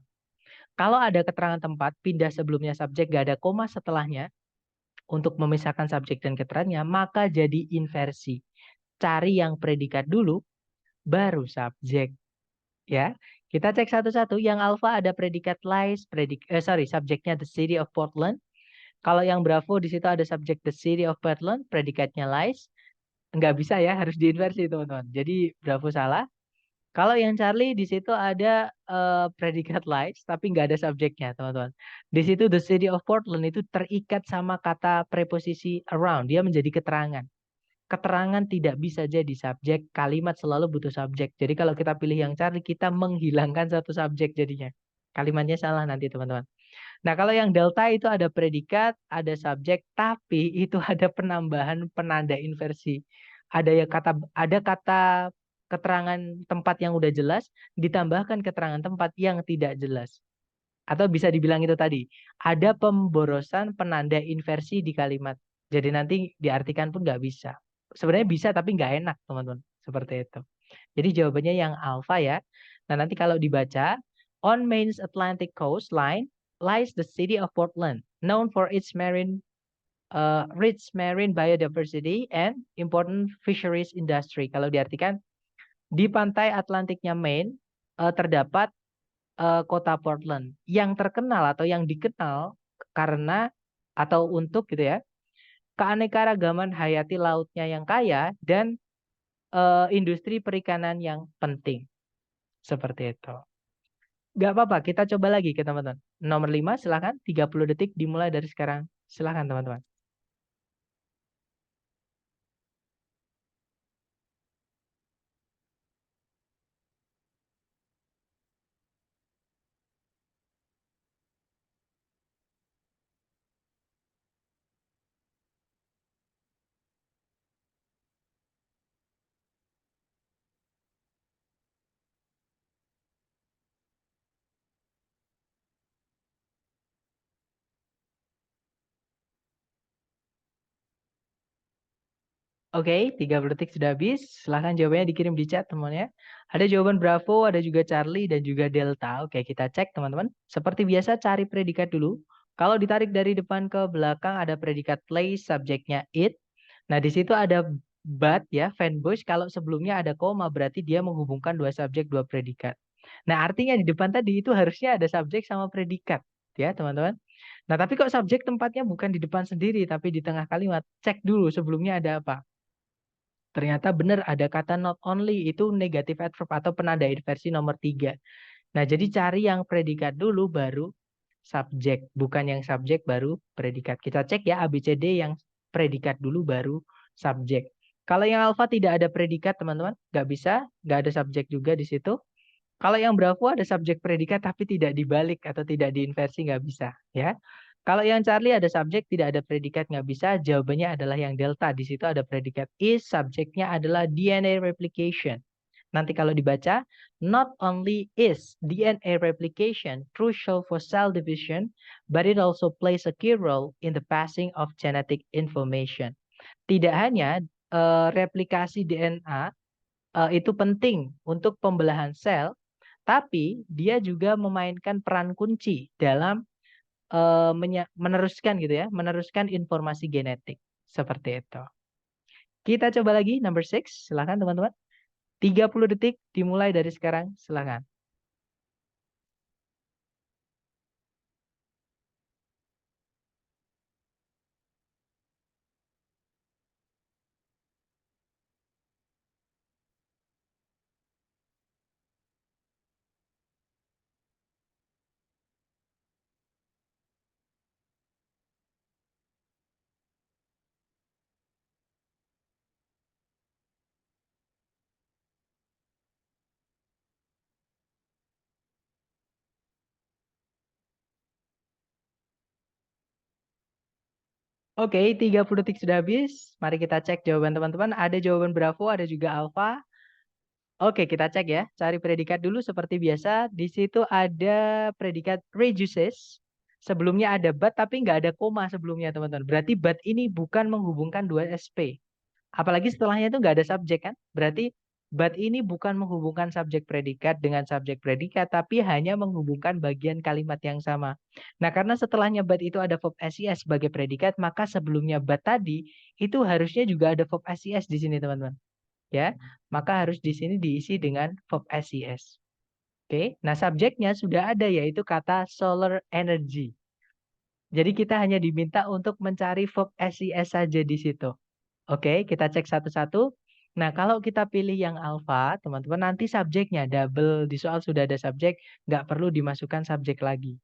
Kalau ada keterangan tempat, pindah sebelumnya subjek, gak ada koma setelahnya untuk memisahkan subjek dan keterangannya, maka jadi inversi. Cari yang predikat dulu, baru subjek. Ya, kita cek satu-satu. Yang alpha ada predikat lies, subjeknya the city of Portland. Kalau yang bravo di situ ada subjek the city of Portland, predikatnya lies. Nggak bisa ya, harus diinversi teman-teman. Jadi bravo salah. Kalau yang Charlie di situ ada predikat lies, tapi nggak ada subjeknya teman-teman. Di situ the city of Portland itu terikat sama kata preposisi around, dia menjadi keterangan. Keterangan tidak bisa jadi subjek, kalimat selalu butuh subjek. Jadi kalau kita pilih yang Charlie, kita menghilangkan satu subjek jadinya. Kalimatnya salah nanti teman-teman. Nah kalau yang delta itu ada predikat, ada subjek, tapi itu ada penambahan penanda inversi. Ada kata keterangan tempat yang udah jelas, ditambahkan keterangan tempat yang tidak jelas. Atau bisa dibilang itu tadi, ada pemborosan penanda inversi di kalimat. Jadi nanti diartikan pun nggak bisa. Sebenarnya bisa tapi nggak enak teman-teman. Seperti itu. Jadi jawabannya yang alpha ya. Nah nanti kalau dibaca, on Maine's Atlantic coastline lies the city of Portland, known for its rich marine biodiversity and important fisheries industry. Kalau diartikan, di pantai Atlantiknya Maine terdapat kota Portland yang terkenal atau yang dikenal karena atau untuk gitu ya keanekaragaman hayati lautnya yang kaya dan industri perikanan yang penting. Seperti itu. Gak apa-apa, kita coba lagi ke teman-teman. Nomor 5, silahkan. 30 detik dimulai dari sekarang. Silahkan teman-teman. Oke, 30 detik sudah habis. Silahkan jawabannya dikirim di chat teman-teman ya. Ada jawaban Bravo, ada juga Charlie, dan juga Delta. Oke, kita cek teman-teman. Seperti biasa cari predikat dulu. Kalau ditarik dari depan ke belakang ada predikat place, subjeknya it. Nah, di situ ada but ya, fanbush. Kalau sebelumnya ada koma berarti dia menghubungkan dua subjek, dua predikat. Nah, artinya di depan tadi itu harusnya ada subjek sama predikat, ya, teman-teman. Nah, tapi kok subjek tempatnya bukan di depan sendiri, tapi di tengah kalimat. Cek dulu sebelumnya ada apa. Ternyata benar ada kata not only, itu negative adverb atau penanda inversi nomor 3. Nah, jadi cari yang predikat dulu baru subjek, bukan yang subjek baru predikat. Kita cek ya ABCD yang predikat dulu baru subjek. Kalau yang alfa tidak ada predikat, teman-teman, nggak bisa, nggak ada subjek juga di situ. Kalau yang Bravo ada subjek predikat tapi tidak dibalik atau tidak diinversi, nggak bisa, ya. Kalau yang Charlie ada subjek tidak ada predikat, nggak bisa. Jawabannya adalah yang Delta. Di situ ada predikat is, subjeknya adalah DNA replication. Nanti kalau dibaca, not only is DNA replication crucial for cell division, but it also plays a key role in the passing of genetic information. Tidak hanya replikasi DNA itu penting untuk pembelahan sel, tapi dia juga memainkan peran kunci dalam meneruskan gitu ya, meneruskan informasi genetik. Seperti itu. Kita coba lagi number 6, silakan teman-teman. 30 detik dimulai dari sekarang, silakan. Oke, 30 detik sudah habis. Mari kita cek jawaban teman-teman. Ada jawaban Bravo, ada juga Alpha. Oke, kita cek ya. Cari predikat dulu seperti biasa. Di situ ada predikat reduces. Sebelumnya ada but tapi nggak ada koma sebelumnya, teman-teman. Berarti but ini bukan menghubungkan dua SP. Apalagi setelahnya itu nggak ada subjek kan. Berarti but ini bukan menghubungkan subjek predikat dengan subjek predikat, tapi hanya menghubungkan bagian kalimat yang sama. Nah, karena setelahnya but itu ada verb SES sebagai predikat, maka sebelumnya but tadi itu harusnya juga ada verb SES di sini, teman-teman. Ya, maka harus di sini diisi dengan verb SES. Oke, nah subjeknya sudah ada yaitu kata solar energy. Jadi kita hanya diminta untuk mencari verb SES saja di situ. Oke, kita cek satu-satu. Nah, kalau kita pilih yang alfa, teman-teman nanti subjeknya double, di soal sudah ada subjek, nggak perlu dimasukkan subjek lagi.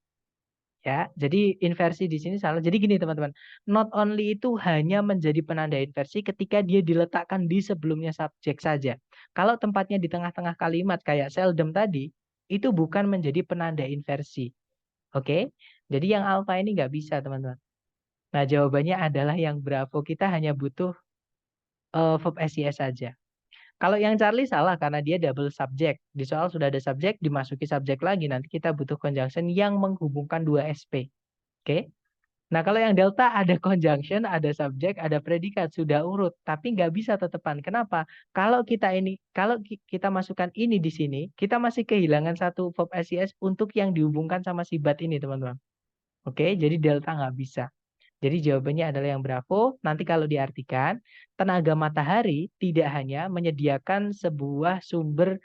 Ya, jadi inversi di sini salah. Jadi gini teman-teman, not only itu hanya menjadi penanda inversi ketika dia diletakkan di sebelumnya subjek saja. Kalau tempatnya di tengah-tengah kalimat kayak seldom tadi, itu bukan menjadi penanda inversi. Oke, jadi yang alfa ini nggak bisa teman-teman. Nah, jawabannya adalah yang Bravo. Kita hanya butuh verb SES saja. Kalau yang Charlie salah karena dia double subject. Di soal sudah ada subjek, dimasuki subjek lagi. Nanti kita butuh conjunction yang menghubungkan dua SP. Oke. Nah, kalau yang Delta ada conjunction, ada subjek, ada predikat, sudah urut. Tapi nggak bisa tetepan. Kenapa? Kalau kita masukkan ini di sini, kita masih kehilangan satu verb SES untuk yang dihubungkan sama si but ini, teman-teman. Oke, jadi Delta nggak bisa. Jadi jawabannya adalah yang Bravo. Nanti kalau diartikan, tenaga matahari tidak hanya menyediakan sebuah sumber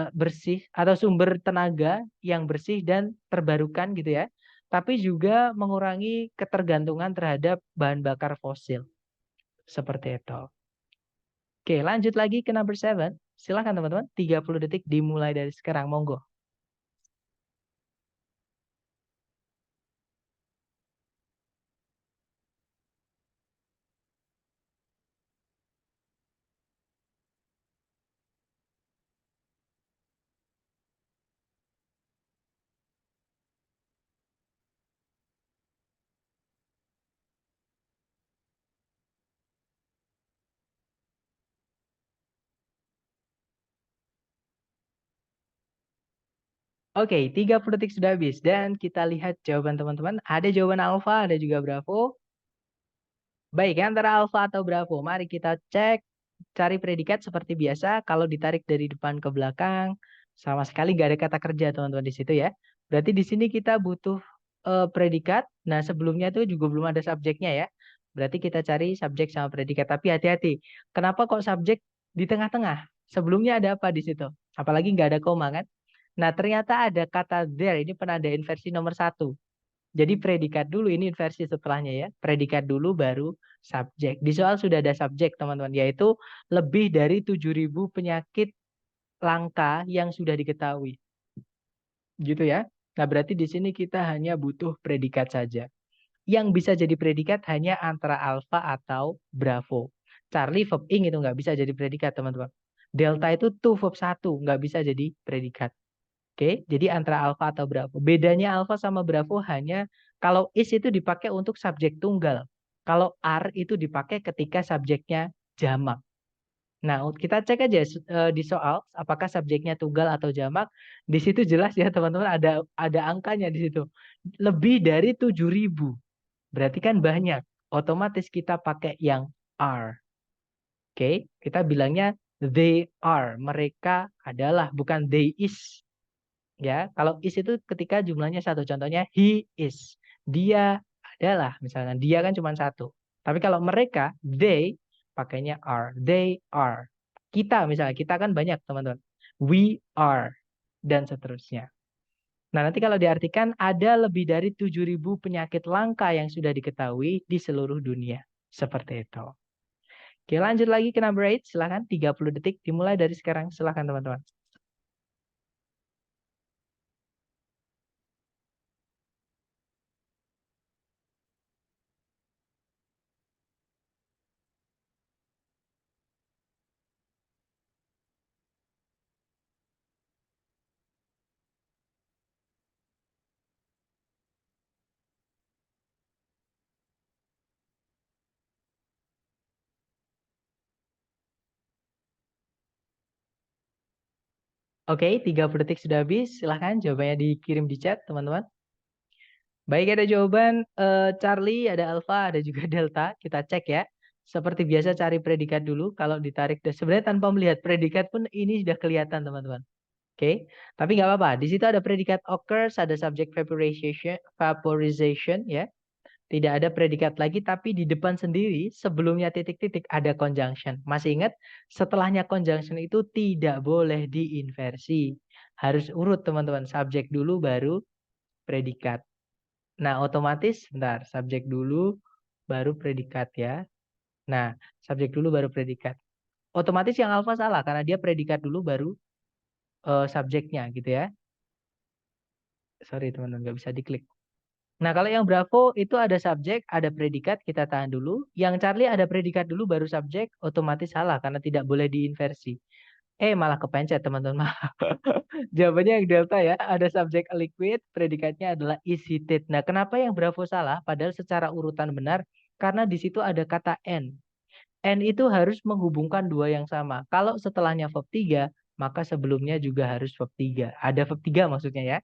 bersih atau sumber tenaga yang bersih dan terbarukan gitu ya, tapi juga mengurangi ketergantungan terhadap bahan bakar fosil. Seperti itu. Oke, lanjut lagi ke number 7. Silakan teman-teman, 30 detik dimulai dari sekarang, monggo. Oke, 30 detik sudah habis dan kita lihat jawaban teman-teman. Ada jawaban alfa, ada juga Bravo. Baik, antara alfa atau Bravo. Mari kita cek, cari predikat seperti biasa. Kalau ditarik dari depan ke belakang, sama sekali nggak ada kata kerja teman-teman di situ ya. Berarti di sini kita butuh predikat. Nah, sebelumnya itu juga belum ada subjeknya ya. Berarti kita cari subjek sama predikat. Tapi hati-hati, kenapa kok subjek di tengah-tengah? Sebelumnya ada apa di situ? Apalagi nggak ada koma kan? Nah, ternyata ada kata there, ini penanda inversi nomor 1. Jadi predikat dulu, ini inversi setelahnya ya. Predikat dulu baru subjek. Di soal sudah ada subjek teman-teman, yaitu lebih dari 7.000 penyakit langka yang sudah diketahui. Gitu ya. Nah, berarti di sini kita hanya butuh predikat saja. Yang bisa jadi predikat hanya antara alfa atau bravo. Charlie verb ing itu nggak bisa jadi predikat teman-teman. Delta itu to verb 1 nggak bisa jadi predikat. Oke, jadi antara alfa atau bravo. Bedanya alfa sama bravo hanya kalau is itu dipakai untuk subjek tunggal. Kalau are itu dipakai ketika subjeknya jamak. Nah, kita cek aja di soal apakah subjeknya tunggal atau jamak. Di situ jelas ya teman-teman, ada angkanya di situ. Lebih dari 7.000. Berarti kan banyak. Otomatis kita pakai yang are. Oke, kita bilangnya they are. Mereka adalah, bukan they is. Ya, kalau is itu ketika jumlahnya 1. Contohnya he is. Dia adalah, misalnya dia kan cuma 1. Tapi kalau mereka, they, pakainya are. They are. Kita misalnya, kita kan banyak teman-teman. We are. Dan seterusnya. Nah, nanti kalau diartikan ada lebih dari 7.000 penyakit langka yang sudah diketahui di seluruh dunia. Seperti itu. Oke, lanjut lagi ke number 8. Silahkan 30 detik dimulai dari sekarang. Silahkan teman-teman. Oke, 30 detik sudah habis. Silahkan jawabannya dikirim di chat, teman-teman. Baik, ada jawaban Charlie, ada Alpha, ada juga Delta. Kita cek ya. Seperti biasa cari predikat dulu. Kalau ditarik, sebenarnya tanpa melihat predikat pun ini sudah kelihatan, teman-teman. Oke, tapi nggak apa-apa. Di situ ada predikat occurs, ada subject vaporization ya. Tidak ada predikat lagi, tapi di depan sendiri sebelumnya titik-titik ada conjunction. Masih ingat? Setelahnya conjunction itu tidak boleh diinversi. Harus urut teman-teman. Subjek dulu baru predikat. Nah, otomatis, bentar, subjek dulu baru predikat ya. Nah, subjek dulu baru predikat. Otomatis yang alfa salah karena dia predikat dulu baru subjeknya gitu ya. Sorry teman-teman, nggak bisa diklik. Nah, kalau yang Bravo itu ada subjek, ada predikat, kita tahan dulu. Yang Charlie ada predikat dulu baru subjek, otomatis salah karena tidak boleh diinversi. Malah kepencet teman-teman. Jawabannya yang Delta ya, ada subjek liquid, predikatnya adalah is heated. Nah, kenapa yang Bravo salah? Padahal secara urutan benar, karena di situ ada kata N. N itu harus menghubungkan dua yang sama. Kalau setelahnya verb 3, maka sebelumnya juga harus verb 3. Ada verb 3 maksudnya ya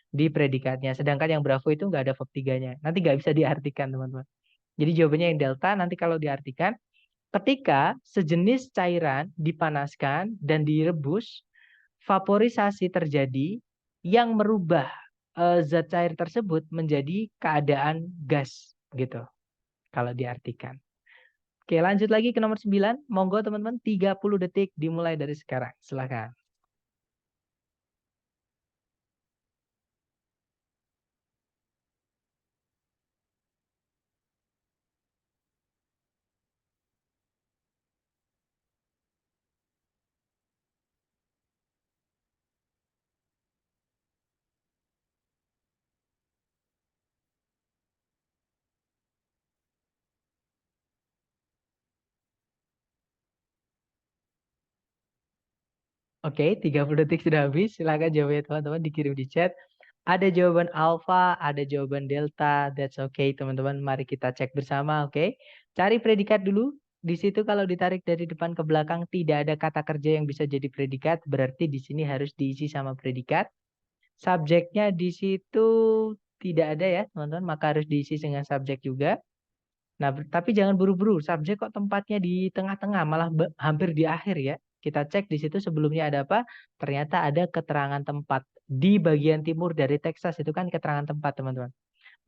di predikatnya. Sedangkan yang Bravo itu nggak ada verb 3-nya. Nanti nggak bisa diartikan, teman-teman. Jadi jawabannya yang Delta, nanti kalau diartikan, ketika sejenis cairan dipanaskan dan direbus, vaporisasi terjadi yang merubah zat cair tersebut menjadi keadaan gas, gitu. Kalau diartikan. Oke, lanjut lagi ke nomor 9. Monggo teman-teman, 30 detik dimulai dari sekarang. Silakan. Oke, 30 detik sudah habis. Silakan jawabnya teman-teman dikirim di chat. Ada jawaban alfa, ada jawaban delta. That's okay, teman-teman. Mari kita cek bersama, oke? Cari predikat dulu. Di situ kalau ditarik dari depan ke belakang tidak ada kata kerja yang bisa jadi predikat, berarti di sini harus diisi sama predikat. Subjeknya di situ tidak ada ya, teman-teman, maka harus diisi dengan subjek juga. Nah, tapi jangan buru-buru. Subjek kok tempatnya di tengah-tengah, malah hampir di akhir ya. Kita cek di situ sebelumnya ada apa? Ternyata ada keterangan tempat. Di bagian timur dari Texas itu kan keterangan tempat, teman-teman.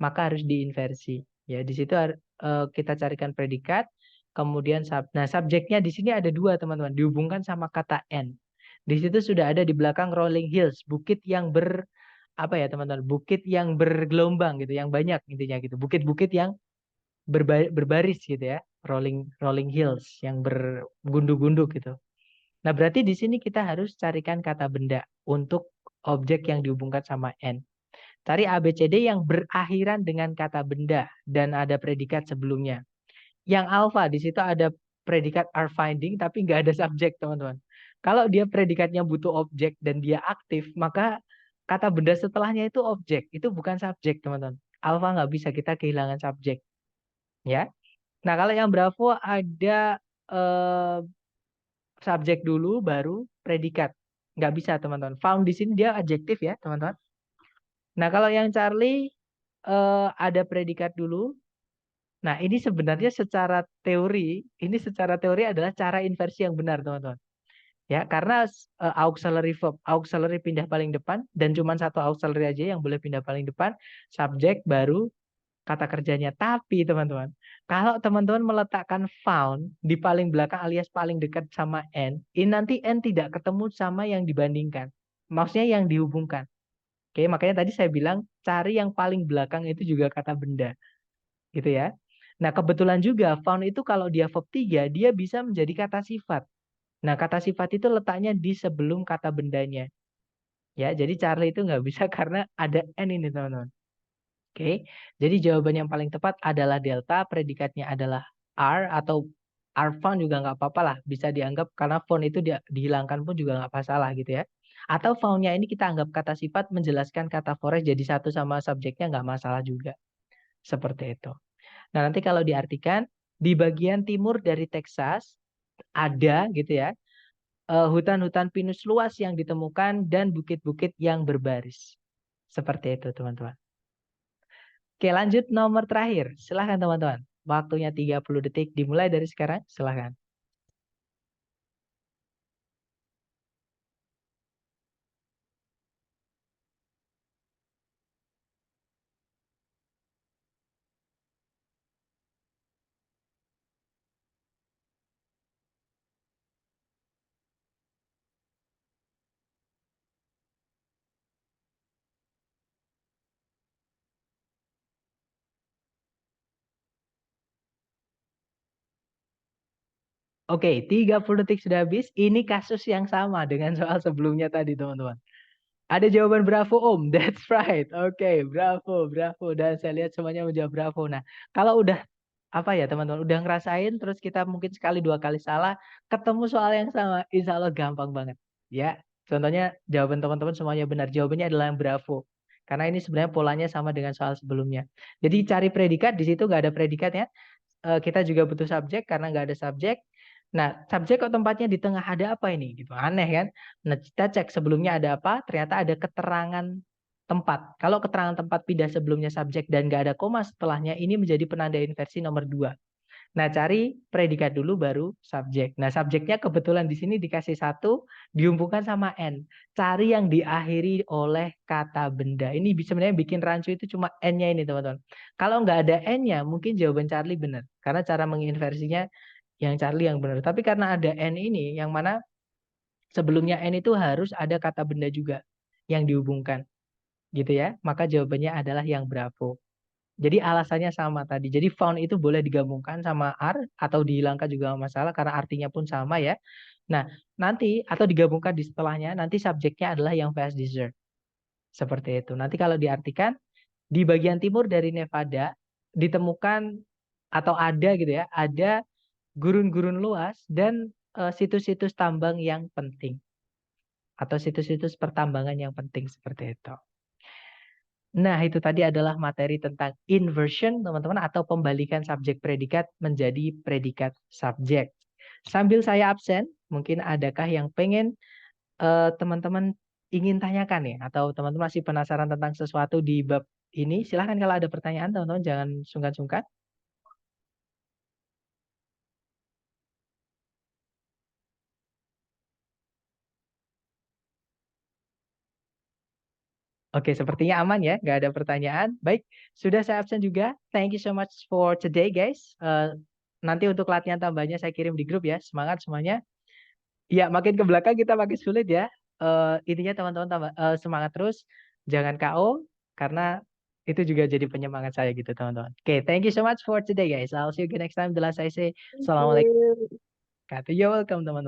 Maka harus diinversi. Ya, di situ kita carikan predikat, kemudian nah subjeknya di sini ada dua, teman-teman, dihubungkan sama kata N. Di situ sudah ada di belakang rolling hills, bukit yang apa ya teman-teman, bukit yang bergelombang gitu, yang banyak intinya gitu, bukit-bukit yang berbaris gitu ya, rolling hills yang bergundu-gundu gitu. Nah, berarti di sini kita harus carikan kata benda untuk objek yang dihubungkan sama N. Cari ABCD yang berakhiran dengan kata benda dan ada predikat sebelumnya. Yang alpha di situ ada predikat are finding tapi nggak ada subjek, teman-teman. Kalau dia predikatnya butuh objek dan dia aktif, maka kata benda setelahnya itu objek, itu bukan subjek, teman-teman. Alpha nggak bisa, kita kehilangan subjek, ya. Nah, kalau yang Bravo ada subjek dulu baru predikat. Nggak bisa, teman-teman. Found di sini dia adjektif ya, teman-teman. Nah, kalau yang Charlie ada predikat dulu. Nah, ini sebenarnya secara teori adalah cara inversi yang benar, teman-teman. Ya, karena auxiliary verb, auxiliary pindah paling depan dan cuma satu auxiliary aja yang boleh pindah paling depan, subjek baru kata kerjanya. Tapi, teman-teman, kalau teman-teman meletakkan found di paling belakang alias paling dekat sama N, ini nanti N tidak ketemu sama yang dibandingkan. Maksudnya yang dihubungkan. Oke, makanya tadi saya bilang cari yang paling belakang itu juga kata benda. Gitu ya. Nah, kebetulan juga found itu kalau dia verb 3, dia bisa menjadi kata sifat. Nah, kata sifat itu letaknya di sebelum kata bendanya. Ya, jadi Charlie itu nggak bisa karena ada N ini, teman-teman. Oke, jadi jawaban yang paling tepat adalah delta, predikatnya adalah are atau are found juga nggak apa-apa lah. Bisa dianggap karena found itu dihilangkan pun juga nggak masalah gitu ya. Atau found-nya ini kita anggap kata sifat menjelaskan kata forest jadi satu sama subjeknya nggak masalah juga. Seperti itu. Nah, nanti kalau diartikan di bagian timur dari Texas ada gitu ya, hutan-hutan pinus luas yang ditemukan dan bukit-bukit yang berbaris. Seperti itu, teman-teman. Oke, lanjut nomor terakhir. Silahkan, teman-teman. Waktunya 30 detik dimulai dari sekarang. Silahkan. Oke, 30 detik sudah habis. Ini kasus yang sama dengan soal sebelumnya tadi, teman-teman. Ada jawaban bravo, Om. That's right. Oke, bravo, bravo. Dan saya lihat semuanya menjawab bravo. Nah, kalau udah apa ya, teman-teman, udah ngerasain terus kita mungkin sekali dua kali salah, ketemu soal yang sama, insya Allah gampang banget. Ya, contohnya jawaban teman-teman semuanya benar. Jawabannya adalah yang bravo. Karena ini sebenarnya polanya sama dengan soal sebelumnya. Jadi cari predikat, di situ nggak ada predikatnya. Kita juga butuh subjek karena nggak ada subjek. Nah, subjek kok tempatnya di tengah, ada apa ini? Gitu, aneh kan? Nah, kita cek sebelumnya ada apa, ternyata ada keterangan tempat. Kalau keterangan tempat pindah sebelumnya subjek dan nggak ada koma setelahnya, ini menjadi penanda inversi nomor 2. Nah, cari predikat dulu baru subjek. Nah, subjeknya kebetulan di sini dikasih 1, dihubungkan sama N. Cari yang diakhiri oleh kata benda. Ini sebenarnya bikin rancu itu cuma N-nya ini, teman-teman. Kalau nggak ada N-nya, mungkin jawaban Charlie benar. Karena cara menginversinya yang Charlie yang benar. Tapi karena ada N ini, yang mana sebelumnya N itu harus ada kata benda juga yang dihubungkan. Gitu ya. Maka jawabannya adalah yang bravo. Jadi alasannya sama tadi. Jadi found itu boleh digabungkan sama are atau dihilangkan juga nggak masalah karena artinya pun sama ya. Nah, nanti atau digabungkan di setelahnya, nanti subjeknya adalah yang fast desert. Seperti itu. Nanti kalau diartikan di bagian timur dari Nevada ditemukan atau ada gitu ya, ada gurun-gurun luas dan situs-situs tambang yang penting atau situs-situs pertambangan yang penting seperti itu. Nah, itu tadi adalah materi tentang inversion, teman-teman, atau pembalikan subjek predikat menjadi predikat subjek. Sambil saya absen, mungkin adakah yang pengen teman-teman ingin tanyakan ya, atau teman-teman masih penasaran tentang sesuatu di bab ini? Silahkan kalau ada pertanyaan, teman-teman, jangan sungkan-sungkan. Oke, sepertinya aman ya, nggak ada pertanyaan. Baik, sudah saya absen juga. Thank you so much for today, guys. Nanti untuk latihan tambahnya saya kirim di grup ya. Semangat semuanya. Ya, makin ke belakang kita makin sulit ya. Intinya teman-teman semangat terus, jangan KO karena itu juga jadi penyemangat saya gitu teman-teman. Oke, thank you so much for today guys. I'll see you again next time. The last I say, Thank Assalamualaikum. you. You're welcome teman-teman.